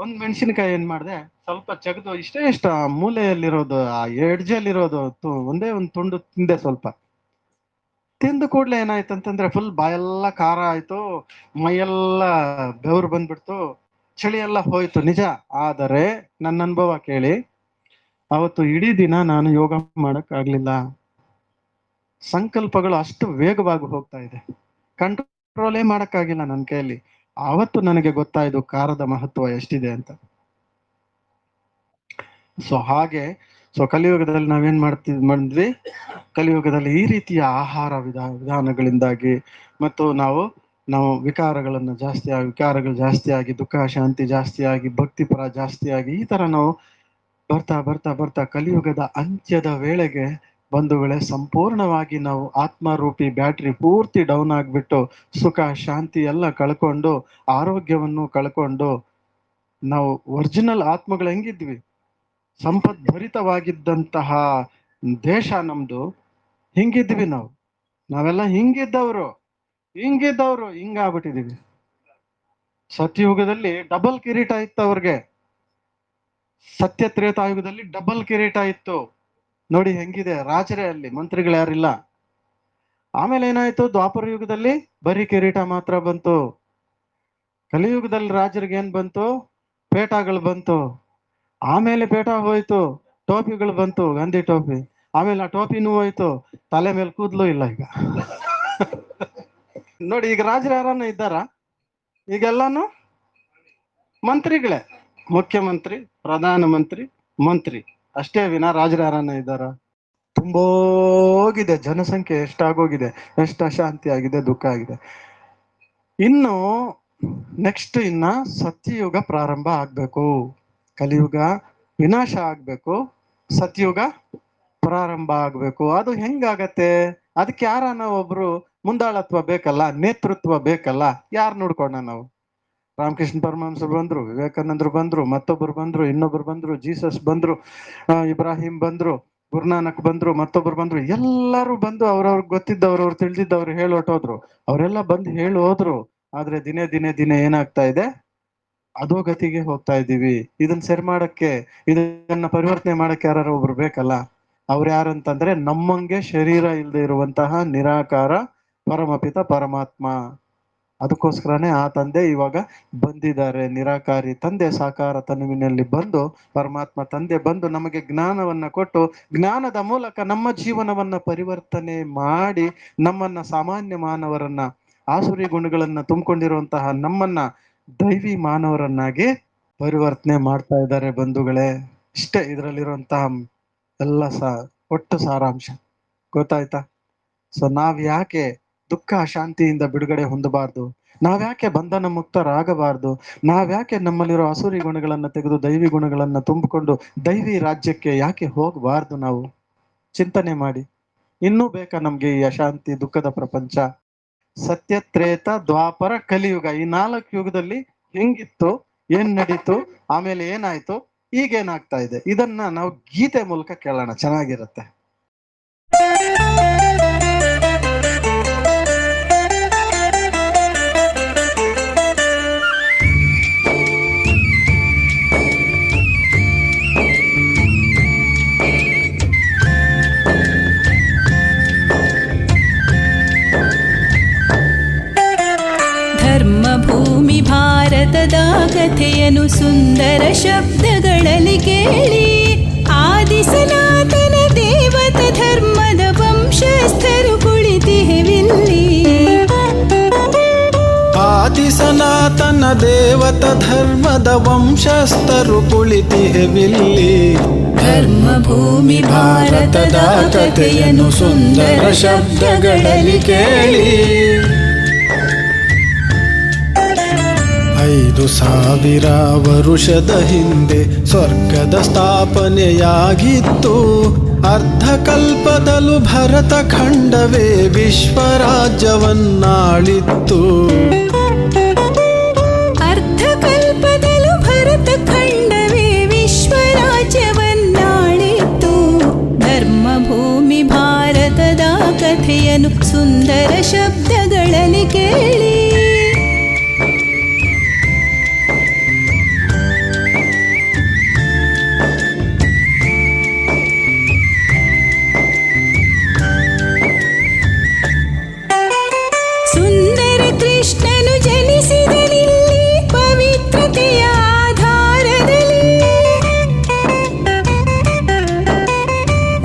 ಒಂದ್ ಮೆಣಸಿನಕಾಯಿ ಏನ್ ಮಾಡಿದೆ, ಸ್ವಲ್ಪ ತೆಗೆದು ಇಷ್ಟ ಮೂಲೆಯಲ್ಲಿರೋದು, ಆ ಎಡ್ಜಲ್ಲಿರೋದು ಒಂದೇ ಒಂದು ತುಂಡು ತಿಂದೆ. ಸ್ವಲ್ಪ ತಿಂದ ಕೂಡ್ಲೆ ಏನಾಯ್ತು ಅಂತಂದ್ರೆ, ಫುಲ್ ಬಾಯೆಲ್ಲ ಖಾರ ಆಯ್ತು, ಮೈಯೆಲ್ಲ ಬೆವರು ಬಂದ್ಬಿಡ್ತು, ಚಳಿ ಎಲ್ಲ ಹೋಯ್ತು ನಿಜ. ಆದರೆ ನನ್ನ ಅನುಭವ ಕೇಳಿ, ಅವತ್ತು ಇಡೀ ದಿನ ನಾನು ಯೋಗ ಮಾಡಕ್ ಆಗ್ಲಿಲ್ಲ. ಸಂಕಲ್ಪಗಳು ಅಷ್ಟು ವೇಗವಾಗಿ ಹೋಗ್ತಾ ಇದೆ, ಕಂಟ್ರೋಲೇ ಮಾಡಕ್ಕಾಗಿಲ್ಲ ನನ್ನ ಕೈಯಲ್ಲಿ. ಆವತ್ತು ನನಗೆ ಗೊತ್ತಾಯ್ತು ಖಾರದ ಮಹತ್ವ ಎಷ್ಟಿದೆ ಅಂತ. ಸೊ ಹಾಗೆ, ಕಲಿಯುಗದಲ್ಲಿ ನಾವೇನ್ ಮಾಡಿದ್ವಿ, ಕಲಿಯುಗದಲ್ಲಿ ಈ ರೀತಿಯ ಆಹಾರ ವಿಧಾನಗಳಿಂದಾಗಿ ಮತ್ತು ನಾವು ವಿಕಾರಗಳು ಜಾಸ್ತಿ ಆಗಿ, ದುಃಖ ಶಾಂತಿ ಜಾಸ್ತಿ ಆಗಿ, ಭಕ್ತಿಪರ ಜಾಸ್ತಿ ಆಗಿ, ಈ ತರ ನಾವು ಬರ್ತಾ ಬರ್ತಾ ಬರ್ತಾ ಕಲಿಯುಗದ ಅಂತ್ಯದ ವೇಳೆಗೆ ಬಂಧುಗಳೇ, ಸಂಪೂರ್ಣವಾಗಿ ನಾವು ಆತ್ಮರೂಪಿ ಬ್ಯಾಟ್ರಿ ಪೂರ್ತಿ ಡೌನ್ ಆಗ್ಬಿಟ್ಟು, ಸುಖ ಶಾಂತಿ ಎಲ್ಲ ಕಳ್ಕೊಂಡು, ಆರೋಗ್ಯವನ್ನು ಕಳ್ಕೊಂಡು, ನಾವು ಒರಿಜಿನಲ್ ಆತ್ಮಗಳು ಹೆಂಗಿದ್ವಿ, ಸಂಪದ್ಭರಿತವಾಗಿದ್ದಂತಹ ದೇಶ ನಮ್ದು, ಹಿಂಗಿದ್ವಿ ನಾವೆಲ್ಲ ಹಿಂಗಾಗ್ಬಿಟ್ಟಿದೀವಿ. ಸತ್ಯಯುಗದಲ್ಲಿ ಡಬಲ್ ಕಿರೀಟ ಇತ್ತು ಅವ್ರಿಗೆ, ಸತ್ಯ ತ್ರೇತಾಯುಗದಲ್ಲಿ ಡಬಲ್ ಕಿರೀಟ ಇತ್ತು. ನೋಡಿ ಹೆಂಗಿದೆ, ರಾಜರೇ ಅಲ್ಲಿ, ಮಂತ್ರಿಗಳು ಯಾರಿಲ್ಲ. ಆಮೇಲೆ ಏನಾಯ್ತು, ದ್ವಾಪರ ಯುಗದಲ್ಲಿ ಬರೀ ಕಿರೀಟ ಮಾತ್ರ ಬಂತು. ಕಲಿಯುಗದಲ್ಲಿ ರಾಜರಿಗೆ ಏನ್ ಬಂತು? ಪೇಟಗಳು ಬಂತು. ಆಮೇಲೆ ಪೇಟ ಹೋಯ್ತು, ಟೋಪಿಗಳು ಬಂತು, ಗಾಂಧಿ ಟೋಪಿ. ಆಮೇಲೆ ಆ ಟೋಪಿನೂ ಹೋಯ್ತು, ತಲೆ ಮೇಲೆ ಕೂದಲು ಇಲ್ಲ ಈಗ. ನೋಡಿ, ಈಗ ರಾಜರು ಯಾರನ್ನ ಇದ್ದಾರ? ಈಗೆಲ್ಲಾನು ಮಂತ್ರಿಗಳೇ, ಮುಖ್ಯಮಂತ್ರಿ, ಪ್ರಧಾನಮಂತ್ರಿ, ಮಂತ್ರಿ ಅಷ್ಟೇ ವಿನ ರಾಜರು ಯಾರನ್ನ ಇದ್ದಾರ? ತುಂಬೋಗಿದೆ, ಜನಸಂಖ್ಯೆ ಎಷ್ಟಾಗೋಗಿದೆ, ಎಷ್ಟು ಅಶಾಂತಿ ಆಗಿದೆ, ದುಃಖ ಆಗಿದೆ. ಇನ್ನು ನೆಕ್ಸ್ಟ್ ಸತ್ಯಯುಗ ಪ್ರಾರಂಭ ಆಗ್ಬೇಕು, ಕಲಿಯುಗ ವಿನಾಶ ಆಗ್ಬೇಕು, ಸತ್ಯಯುಗ ಪ್ರಾರಂಭ ಆಗ್ಬೇಕು. ಅದು ಹೆಂಗಾಗತ್ತೆ? ಅದಕ್ಕೆ ಯಾರನ್ನ ಒಬ್ರು ಮುಂದಾಳತ್ವ ಬೇಕಲ್ಲ, ನೇತೃತ್ವ ಬೇಕಲ್ಲ. ಯಾರು ನೋಡ್ಕೋಣ ನಾವು? ರಾಮಕೃಷ್ಣ ಪರಮಹಂಸರು ಬಂದ್ರು, ವಿವೇಕಾನಂದರು ಬಂದ್ರು, ಮತ್ತೊಬ್ರು ಬಂದ್ರು, ಇನ್ನೊಬ್ರು ಬಂದ್ರು, ಜೀಸಸ್ ಬಂದ್ರು, ಇಬ್ರಾಹಿಂ ಬಂದ್ರು, ಗುರುನಾನಕ್ ಬಂದ್ರು, ಮತ್ತೊಬ್ರು ಬಂದ್ರು. ಎಲ್ಲರೂ ಬಂದು ಅವ್ರವ್ರಿಗೆ ಗೊತ್ತಿದ್ದವ್ರು ತಿಳಿದಿದ್ದವ್ರು ಹೇಳೋಟೋದ್ರು. ಅವರೆಲ್ಲ ಬಂದು ಹೇಳೋದ್ರು. ಆದ್ರೆ ದಿನೇ ದಿನೇ ದಿನೇ ಏನಾಗ್ತಾ ಇದೆ? ಅಧೋಗತಿಗೆ ಹೋಗ್ತಾ ಇದ್ದೀವಿ. ಇದನ್ನ ಸರಿ ಮಾಡಕ್ಕೆ, ಇದನ್ನ ಪರಿವರ್ತನೆ ಮಾಡಕ್ಕೆ ಯಾರು ಒಬ್ರು ಬೇಕಲ್ಲ. ಅವ್ರು ಯಾರಂತಂದ್ರೆ ನಮ್ಮಂಗೆ ಶರೀರ ಇಲ್ಲದೆ ಇರುವಂತಹ ನಿರಾಕಾರ ಪರಮಪಿತ ಪರಮಾತ್ಮ. ಅದಕ್ಕೋಸ್ಕರನೇ ಆ ತಂದೆ ಇವಾಗ ಬಂದಿದ್ದಾರೆ. ನಿರಾಕಾರಿ ತಂದೆ ಸಾಕಾರ ತನುವಿನಲ್ಲಿ ಬಂದು, ಪರಮಾತ್ಮ ತಂದೆ ಬಂದು ನಮಗೆ ಜ್ಞಾನವನ್ನ ಕೊಟ್ಟು, ಜ್ಞಾನದ ಮೂಲಕ ನಮ್ಮ ಜೀವನವನ್ನ ಪರಿವರ್ತನೆ ಮಾಡಿ, ನಮ್ಮನ್ನ ಸಾಮಾನ್ಯ ಮಾನವರನ್ನ, ಆಸುರಿ ಗುಣಗಳನ್ನ ತುಂಬಿಕೊಂಡಿರುವಂತಹ ನಮ್ಮನ್ನ ದೈವಿ ಮಾನವರನ್ನಾಗಿ ಪರಿವರ್ತನೆ ಮಾಡ್ತಾ ಇದ್ದಾರೆ ಬಂಧುಗಳೇ. ಇಷ್ಟೇ ಇದರಲ್ಲಿರುವಂತಹ ಎಲ್ಲ ಒಟ್ಟು ಸಾರಾಂಶ. ಗೊತ್ತಾಯ್ತಾ? ಸೊ ನಾವ್ ಯಾಕೆ ದುಃಖ ಅಶಾಂತಿಯಿಂದ ಬಿಡುಗಡೆ ಹೊಂದಬಾರ್ದು? ನಾವ್ಯಾಕೆ ಬಂಧನ ಮುಕ್ತರಾಗಬಾರ್ದು? ನಾವ್ಯಾಕೆ ನಮ್ಮಲ್ಲಿರೋ ಅಸುರಿ ಗುಣಗಳನ್ನ ತೆಗೆದು ದೈವಿ ಗುಣಗಳನ್ನ ತುಂಬಿಕೊಂಡು ದೈವಿ ರಾಜ್ಯಕ್ಕೆ ಯಾಕೆ ಹೋಗಬಾರ್ದು? ನಾವು ಚಿಂತನೆ ಮಾಡಿ. ಇನ್ನೂ ಬೇಕಾ ನಮ್ಗೆ ಈ ಅಶಾಂತಿ ದುಃಖದ ಪ್ರಪಂಚ? ಸತ್ಯ, ತ್ರೇತ, ದ್ವಾಪರ, ಕಲಿಯುಗ, ಈ 4 ಯುಗದಲ್ಲಿ ಹೆಂಗಿತ್ತು, ಏನ್ ನಡೀತು, ಆಮೇಲೆ ಏನಾಯ್ತು, ಈಗೇನಾಗ್ತಾ ಇದೆ, ಇದನ್ನ ನಾವು ಗೀತೆ ಮೂಲಕ ಕೇಳೋಣ. ಚೆನ್ನಾಗಿರುತ್ತೆ. ಧರ್ಮಭೂಮಿ ಭಾರತದ ಕಥೆಯನ್ನು ಸುಂದರ ಶಬ್ದಗಳಲ್ಲಿ ಕೇಳಿ, ಆದಿ ಸನಾತನ ದೇವತ ಧರ್ಮದ ವಂಶಸ್ಥರು ಕುಳಿತಿಹೆವಿಲ್ಲಿ. ಆದಿ ಸನಾತನ ದೇವತ ಧರ್ಮದ ವಂಶಸ್ಥರು ಕುಳಿತಿಹೆವಿಲ್ಲಿ. ಧರ್ಮಭೂಮಿ ಭಾರತದ ಕಥೆಯನ್ನು ಸುಂದರ ಶಬ್ದಗಳಲ್ಲಿ ಕೇಳಿ, 5000 ವರುಷದ ಹಿಂದೆ ಸ್ವರ್ಗದ ಸ್ಥಾಪನೆಯಾಗಿತ್ತು. ಅರ್ಧಕಲ್ಪದಲ್ಲೂ ಭರತ ಖಂಡವೇ ವಿಶ್ವರಾಜ್ಯವನ್ನಾಳಿತ್ತು. ಅರ್ಧಕಲ್ಪದಲ್ಲೂ ಭರತ ಖಂಡವೇ ವಿಶ್ವರಾಜ್ಯವನ್ನಾಳಿತ್ತು. ಧರ್ಮಭೂಮಿ ಭಾರತದ ಕಥೆಯನ್ನು ಸುಂದರ ಶಬ್ದಗಳಲ್ಲಿ ಕೇಳಿ. ಸುಂದರ ಕೃಷ್ಣನು ಜನಿಸಿದನಿಲ್ಲಿ ಪವಿತ್ರತೆಯ ಆಧಾರದಲ್ಲಿ.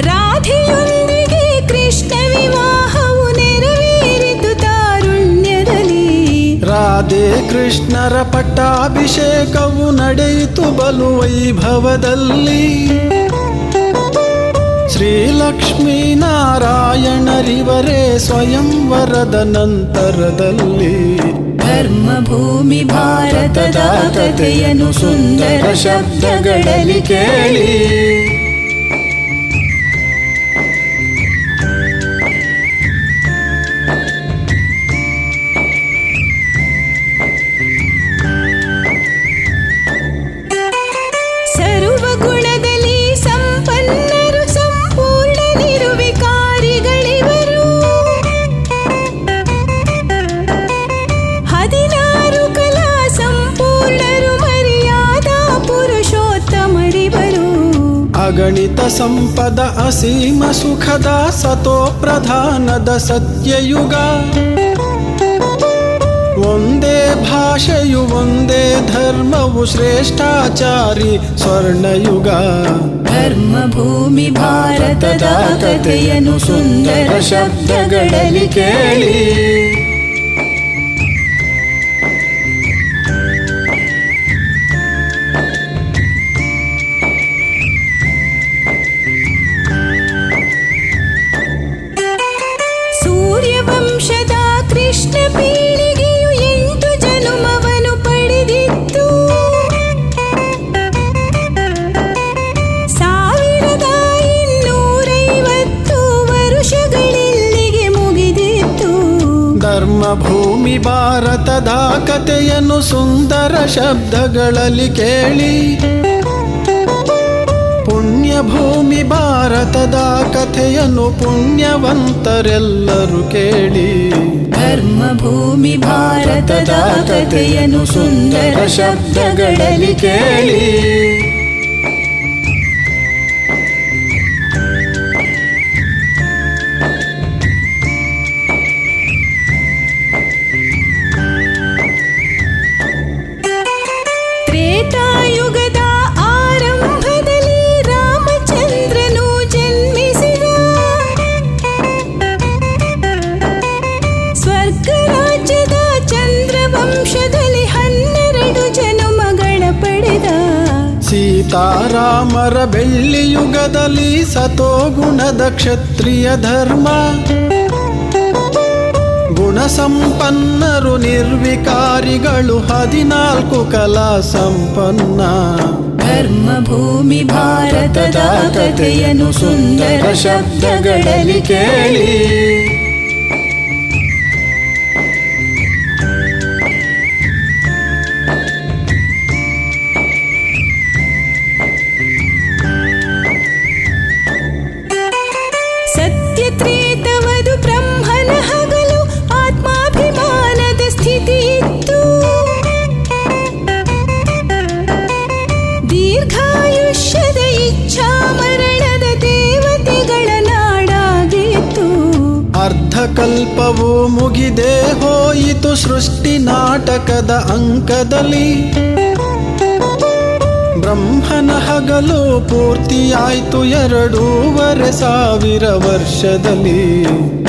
ರಾಧೆಯೊಂದಿಗೆ ಕೃಷ್ಣ ವಿವಾಹವು ನೆರವೇರಿತು ತಾರುಣ್ಯದಲ್ಲಿ. ರಾಧೆ ಕೃಷ್ಣರ ಪಟ್ಟಾಭಿಷೇಕವು ನಡೆಯಿತು ಬಲು ವೈಭವದಲ್ಲಿ. ಶ್ರೀಲಕ್ಷ್ಮೀ ನಾರಾಯಣರಿವರೇ ಸ್ವಯಂವರದ ನಂತರದಲ್ಲಿ. ಧರ್ಮಭೂಮಿ ಭಾರತದ ಕಥೆಯನ್ನು ಸುಂದರ ಶಬ್ದಗಳಲ್ಲಿ ಕೇಳಿ. ಸರ್ವಗುಣದಲ್ಲಿ ಸಂಪನ್ನರು, ಸಂಪೂರ್ಣ ನಿರ್ವಿಕಾರಿಗಳಿವರು. 16 ಕಲಾ ಸಂಪೂರ್ಣರು, ಮರ್ಯಾದಾ ಪುರುಷೋತ್ತಮರಿವರು. ಅಗಣಿತ ಸಂಪದ ಅಸೀಮ ಸುಖದ ಸತೋ ಪ್ರಧಾನದ ಸತ್ಯಯುಗ. ಒಂದೇ ಭಾಷೆಯು ಒಂದೇ ಧರ್ಮವು ಶ್ರೇಷ್ಠಾಚಾರಿ ಸ್ವರ್ಣಯುಗ. ಧರ್ಮಭೂಮಿ ಭಾರತದ ಕಥೆಯನ್ನು ಸುಂದರ ಶಬ್ದಗಳಲ್ಲಿ ಕೇಳಿ. ಸೂರ್ಯವಂಶದ ಕೃಷ್ಣ ಪೀಳಿಗೆಯು 8 ಜನುಮವನ್ನು ಪಡೆದಿತ್ತು. 1250 ವರುಷಗಳಿಲ್ಲಿಗೆ ಮುಗಿದಿತ್ತು. ಧರ್ಮ ಭೂಮಿ ಭಾರತದ ಕಥೆಯನ್ನು ಸುಂದರ ಶಬ್ದಗಳಲ್ಲಿ ಕೇಳಿ. ಪುಣ್ಯ ಭೂಮಿ ಭಾರತದ ಕಥೆಯನ್ನು ಪುಣ್ಯವಂತರೆಲ್ಲರೂ ಕೇಳಿ. ಧರ್ಮ ಭೂಮಿ ಭಾರತದ ಕಥೆಯನ್ನು ಸುಂದರ ಶಬ್ದಗಳಲ್ಲಿ ಕೇಳಿ. ತ್ರೇತಾಯುಗದ ಆರಂಭದಲ್ಲಿ ರಾಮಚಂದ್ರನು ಜನ್ಮಿಸಿದ. ಸ್ವರ್ಗ ರಾಜ್ಯದ ಚಂದ್ರವಂಶದಲ್ಲಿ 12 ಜನುಮಗಳ ಪಡೆದ. ಸೀತಾರಾಮರ ಬೆಳ್ಳಿ ಯುಗದಲ್ಲಿ ಸತೋಗುಣದ ಕ್ಷತ್ರಿಯ ಧರ್ಮ. ಗುಣ ಸಂಪನ್ನರು ನಿರ್ವಿಕಾರಿಗಳು 14 ಕಲಾ ಸಂಪನ್ನ. ಧರ್ಮ ಭೂಮಿ ಭಾರತದ ಕಥೆಯನ್ನು ಸುಂದರ ಶಬ್ದಗಳಲ್ಲಿ ಕೇಳಿ. ಸತ್ಯತ್ರೇತವದು ಬ್ರಹ್ಮನ ಹಗಲು, ಆತ್ಮಾಭಿಮಾನದ ಸ್ಥಿತಿ ಇತ್ತು. ದೀರ್ಘಾಯುಷ್ಯದ ಇಚ್ಛಾ ಮರಣದ ದೇವತೆಗಳ ನಾಡಾಗಿತ್ತು. ಅರ್ಧಕಲ್ಪವು ಮುಗಿದೇ ಹೋಯಿತು ಸೃಷ್ಟಿ ನಾಟಕದ ಅಂಕದಲ್ಲಿ. ಬ್ರಹ್ಮನ ಹಗಲು ಪೂರ್ತಿಯಾಯ್ತು 2,500 ವರ್ಷದಲ್ಲಿ.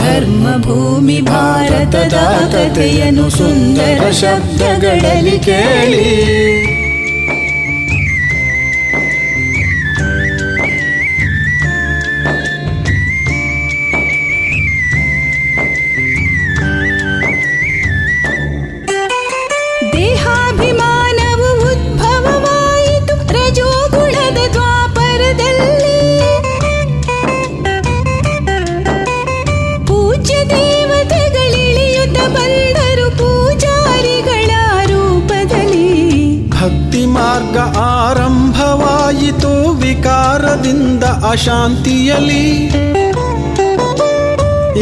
ಧರ್ಮ ಭೂಮಿ ಭಾರತದ ಕಥೆಯನ್ನು ಸುಂದರ ಶಬ್ದಗಳಲ್ಲಿ ಕೇಳಿ. ದೇಹಾಭಿಮಾನವು ಉದ್ಭವವಾಯಿತು ರಜೋಗುಣದ ದ್ವಾಪರದಲ್ಲಿ. ಪೂಜ್ಯ ದೇವತೆಗಳಿಳಿಯುತ್ತ ಬಂದರು ಪೂಜಾರಿಗಳ ರೂಪದಲ್ಲಿ. ಭಕ್ತಿ ಮಾರ್ಗ ಆರಂಭವಾಯಿತು ವಿಕಾರದಿಂದ ಅಶಾಂತಿಯಲ್ಲಿ.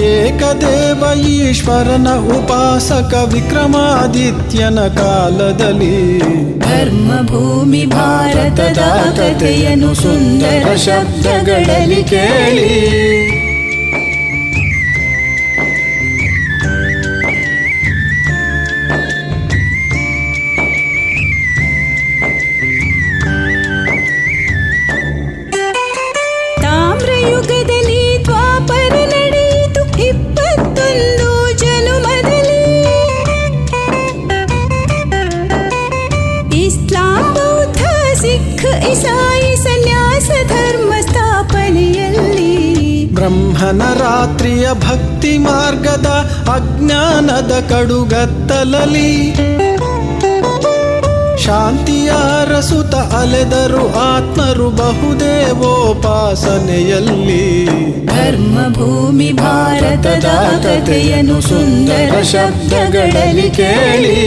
ಏಕದೇವ ಈಶ್ವರನ ಉಪಾಸಕ ವಿಕ್ರಮಾದಿತ್ಯನ ಕಾಲದಲ್ಲಿ. ಧರ್ಮ ಭೂಮಿ ಭಾರತದ ಕಥೆಯನ್ನು ಸುಂದರ ಶಬ್ದಗಳಲ್ಲಿ ಕೇಳಿ. ತಾಮ್ರಯುಗದಲ್ಲಿ ದ್ವಾಪರ ನಡೆಯಿತು 21 ಜನುಮದಲ್ಲಿ. ಇಸ್ಲಾಂ ಬೌದ್ಧ ಸಿಖ್ ಇಸಾಯಿ ಸನ್ಯಾಸ ಧರ್ಮ ಸ್ಥಾಪನೆಯಲ್ಲಿ. ಬ್ರಹ್ಮನ ರಾತ್ರಿಯ ಭಕ್ತಿ ಮಾರ್ಗದ ಅಜ್ಞಾನದ ಕಡುಗತ್ತಲಲ್ಲಿ. ಶಾಂತಿಯ ರಸುತ ಅಲೆದರು ಆತ್ಮರು ಬಹುದೇವೋಪಾಸನೆಯಲ್ಲಿ. ಧರ್ಮ ಭೂಮಿ ಭಾರತದ ಕಥೆಯನ್ನು ಸುಂದರ ಶಬ್ದಗಳಲ್ಲಿ ಕೇಳಿ.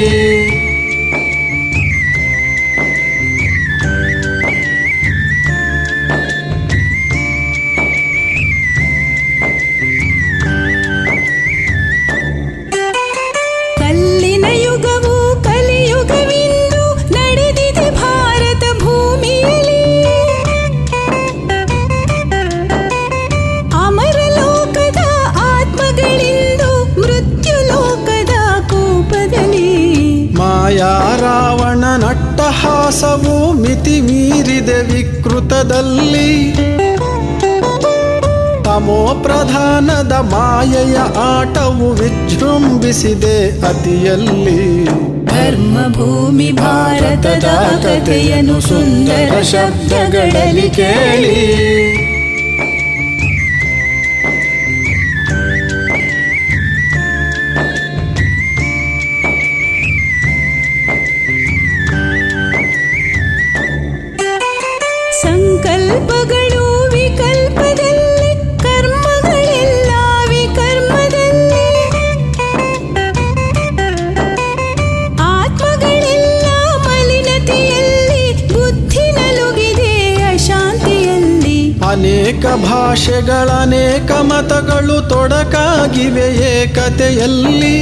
ಕಲ್ಲಿನ ಯುಗವು ಕಲಿಯುಗವೆಂದು ನಡೆದಿದೆ ಭಾರತ ಭೂಮಿಯಲ್ಲಿ. ಅಮರ ಲೋಕದ ಆತ್ಮಗಳೆಂದು ಮೃತ್ಯು ಲೋಕದ ಕೂಪದಲ್ಲಿ. ಮಾಯಾ ರಾವಣ ನಟ್ಟಹಾಸವು ಮಿತಿ ಮೀರಿದೆ ವಿಕೃತದಲ್ಲಿ. ತಮೋ ಪ್ರಧಾನದ ಮಾಯೆಯ ಆಟವು ವಿಜೃಂಭಿಸಿದೆ ಅತಿಯಲ್ಲಿ. ಧರ್ಮ ಭೂಮಿ ಭಾರತದ ಕಥೆಯನ್ನು ಸುಂದರ ಶಬ್ದಗಳಲ್ಲಿ ಕೇಳಿ. ಸಂಕಲ್ಪಗಳು ವಿಕಲ್ಪದಲ್ಲಿ, ಕರ್ಮಗಳೆಲ್ಲ ವಿಕರ್ಮದಲ್ಲಿ. ಅನೇಕ ಭಾಷೆಗಳನೇಕ ಮತಗಳು ತೊಡಕಾಗಿವೆ ಏಕತೆಯಲ್ಲಿ.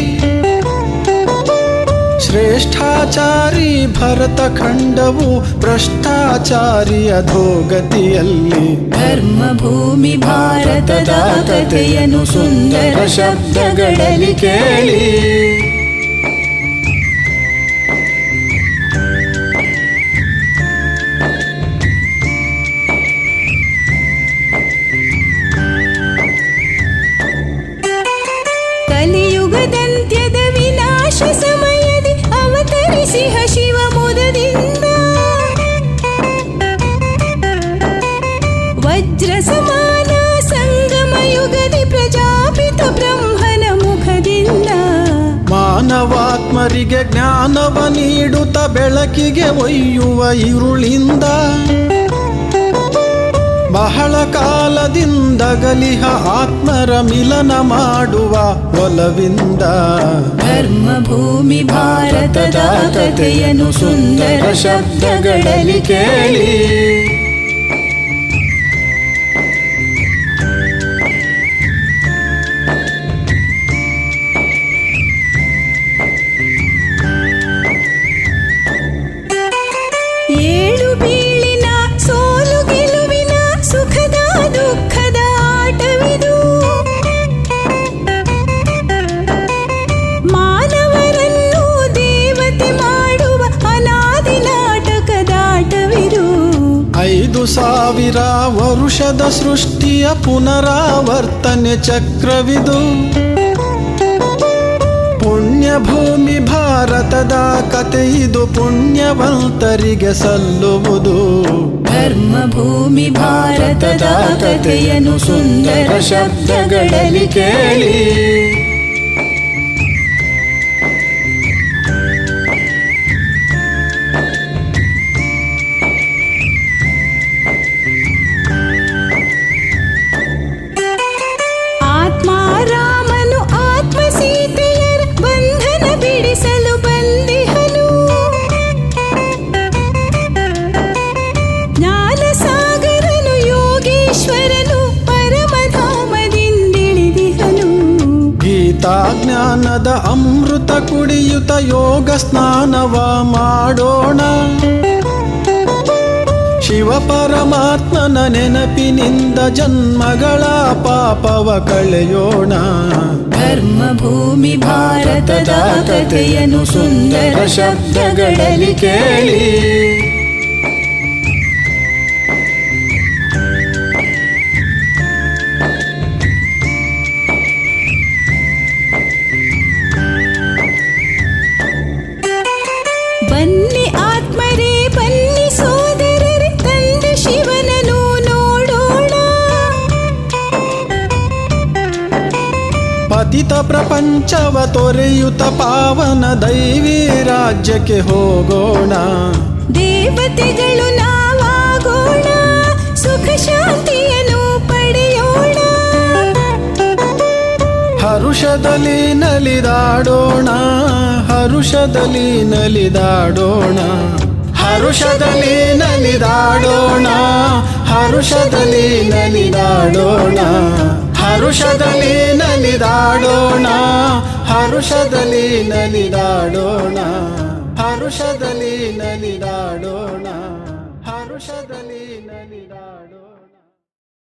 ಶ್ರೇಷ್ಠಾಚಾರಿ ಭರತ ಖಂಡವು ಭ್ರಷ್ಟಾಚಾರಿ ಅಧೋಗತಿಯಲ್ಲಿ. ಧರ್ಮ ಭೂಮಿ ಭಾರತದ ಕಥೆಯನ್ನು ಸುಂದರ ಶಬ್ದಗಳಲ್ಲಿ ಕೇಳಿ. ಕಲಿಯುಗದಂತ್ಯದ ವಿನಾಶ ಸಮಯದಿ ಅವತರಿಸಿಹ ಶಿವ ಮುದದಿಂದ. ವಜ್ರ ಸಮಾನ ಸಂಗಮ ಯುಗದಿ ಪ್ರಜಾಪಿತ ಬ್ರಹ್ಮನ ಮುಖದಿಂದ. ಮಾನವಾತ್ಮರಿಗೆ ಜ್ಞಾನವ ನೀಡುತ್ತ ಬೆಳಕಿಗೆ ಒಯ್ಯುವ ಇರುಳಿಂದ. ಬಹಳ ಕಾಲದಿಂದ ಗಲಿಹ ಆತ್ಮರ ಮಿಲನ ಮಾಡುವ ಒಲವಿಂದ. ಧರ್ಮ ಭೂಮಿ ಭಾರತದ ಕಥೆಯನ್ನು ಸುಂದರ ಶಬ್ದಗಳಲ್ಲಿ ಕೇಳಿ. ಏಳು ಬೀಳಿನ ಸೋಲು ಗೆಲುವಿನ ಸುಖದ ದುಃಖದ ಆಟವಿದು. ಮಾನವರನ್ನು ದೇವತೆ ಮಾಡುವ ಅನಾದಿ ನಾಟಕದಾಟವಿದು. 5,000 ವರುಷದ ಸೃಷ್ಟಿಯ ಪುನರಾವರ್ತನೆ ಚಕ್ರವಿದು. ಪುಣ್ಯ ಭೂಮಿ ಭಾರತದ ಕತೆ ಇದು ಪುಣ್ಯವಂತರಿಗೆ ಸಲ್ಲುವುದು. ಧರ್ಮ ಭೂಮಿ ಭಾರತದ ಕಥೆಯನ್ನು ಸುಂದರ ಶಬ್ದಗಳಲ್ಲಿ ಕೇಳಿ. ಆತ್ಮ ರಾಮನು ಆತ್ಮ ಸೀತೆಯರ ಬಂಧನ ಬಿಡಿಸಲು ಬಂದಿಹನು. ಜ್ಞಾನ ಸಾಗರನು ಯೋಗೇಶ್ವರನು ಪರಮಧಾಮದಿಂದಿಳಿದಿಹನು. ಗೀತಾ ಜ್ಞಾನದ ಅಮೃತ ಕುಡಿಯುತ್ತ ಯೋಗ ಸ್ನಾನವ ಮಾಡೋಣ. ಶಿವ ಪರಮಾತ್ಮನ ನೆನಪಿನಿಂದ ಜನ್ಮಗಳ ಪಾಪವ ಕಳೆಯೋಣ. ಧರ್ಮ ಭೂಮಿ ಭಾರತದ ಕಥೆಯನ್ನು ಸುಂದರ ಶಬ್ದಗಳಲ್ಲಿ ಕೇಳಿ. ಬನ್ನಿ ಆತ್ಮರೇ ಬನ್ನಿ ಸೋದರರೇ ತಂದೆ ಶಿವನನ್ನು ನೋಡೋಣ. ಪತಿತ ಪ್ರಪಂಚವ ತೊರೆಯುತ್ತ ಪಾವನ ದೈವಿ ರಾಜ್ಯಕ್ಕೆ ಹೋಗೋಣ. ದೇವತೆಗಳು ನಾವಾಗೋಣ, ಸುಖ ಶಾಂತಿಯನ್ನು ಪಡೆಯೋಣ. ಹರುಷದಲ್ಲಿ ನಲಿದಾಡೋಣ, ಹರುಷದಲ್ಲಿ ನಲಿದಾಡೋಣ, ಹರುಷದಲ್ಲಿ ನಲಿದಾಡೋಣ, ಹರುಷದಲ್ಲಿ ನಲಿದಾಡೋಣ, ಹರುಷದಲ್ಲಿ ನಲಿದಾಡೋಣ, ಹರುಷದಲ್ಲಿ ನಲಿದಾಡೋಣ, ಹರುಷದಲ್ಲಿ ನಲಿದಾಡೋಣ, ಹರುಷದಲ್ಲಿ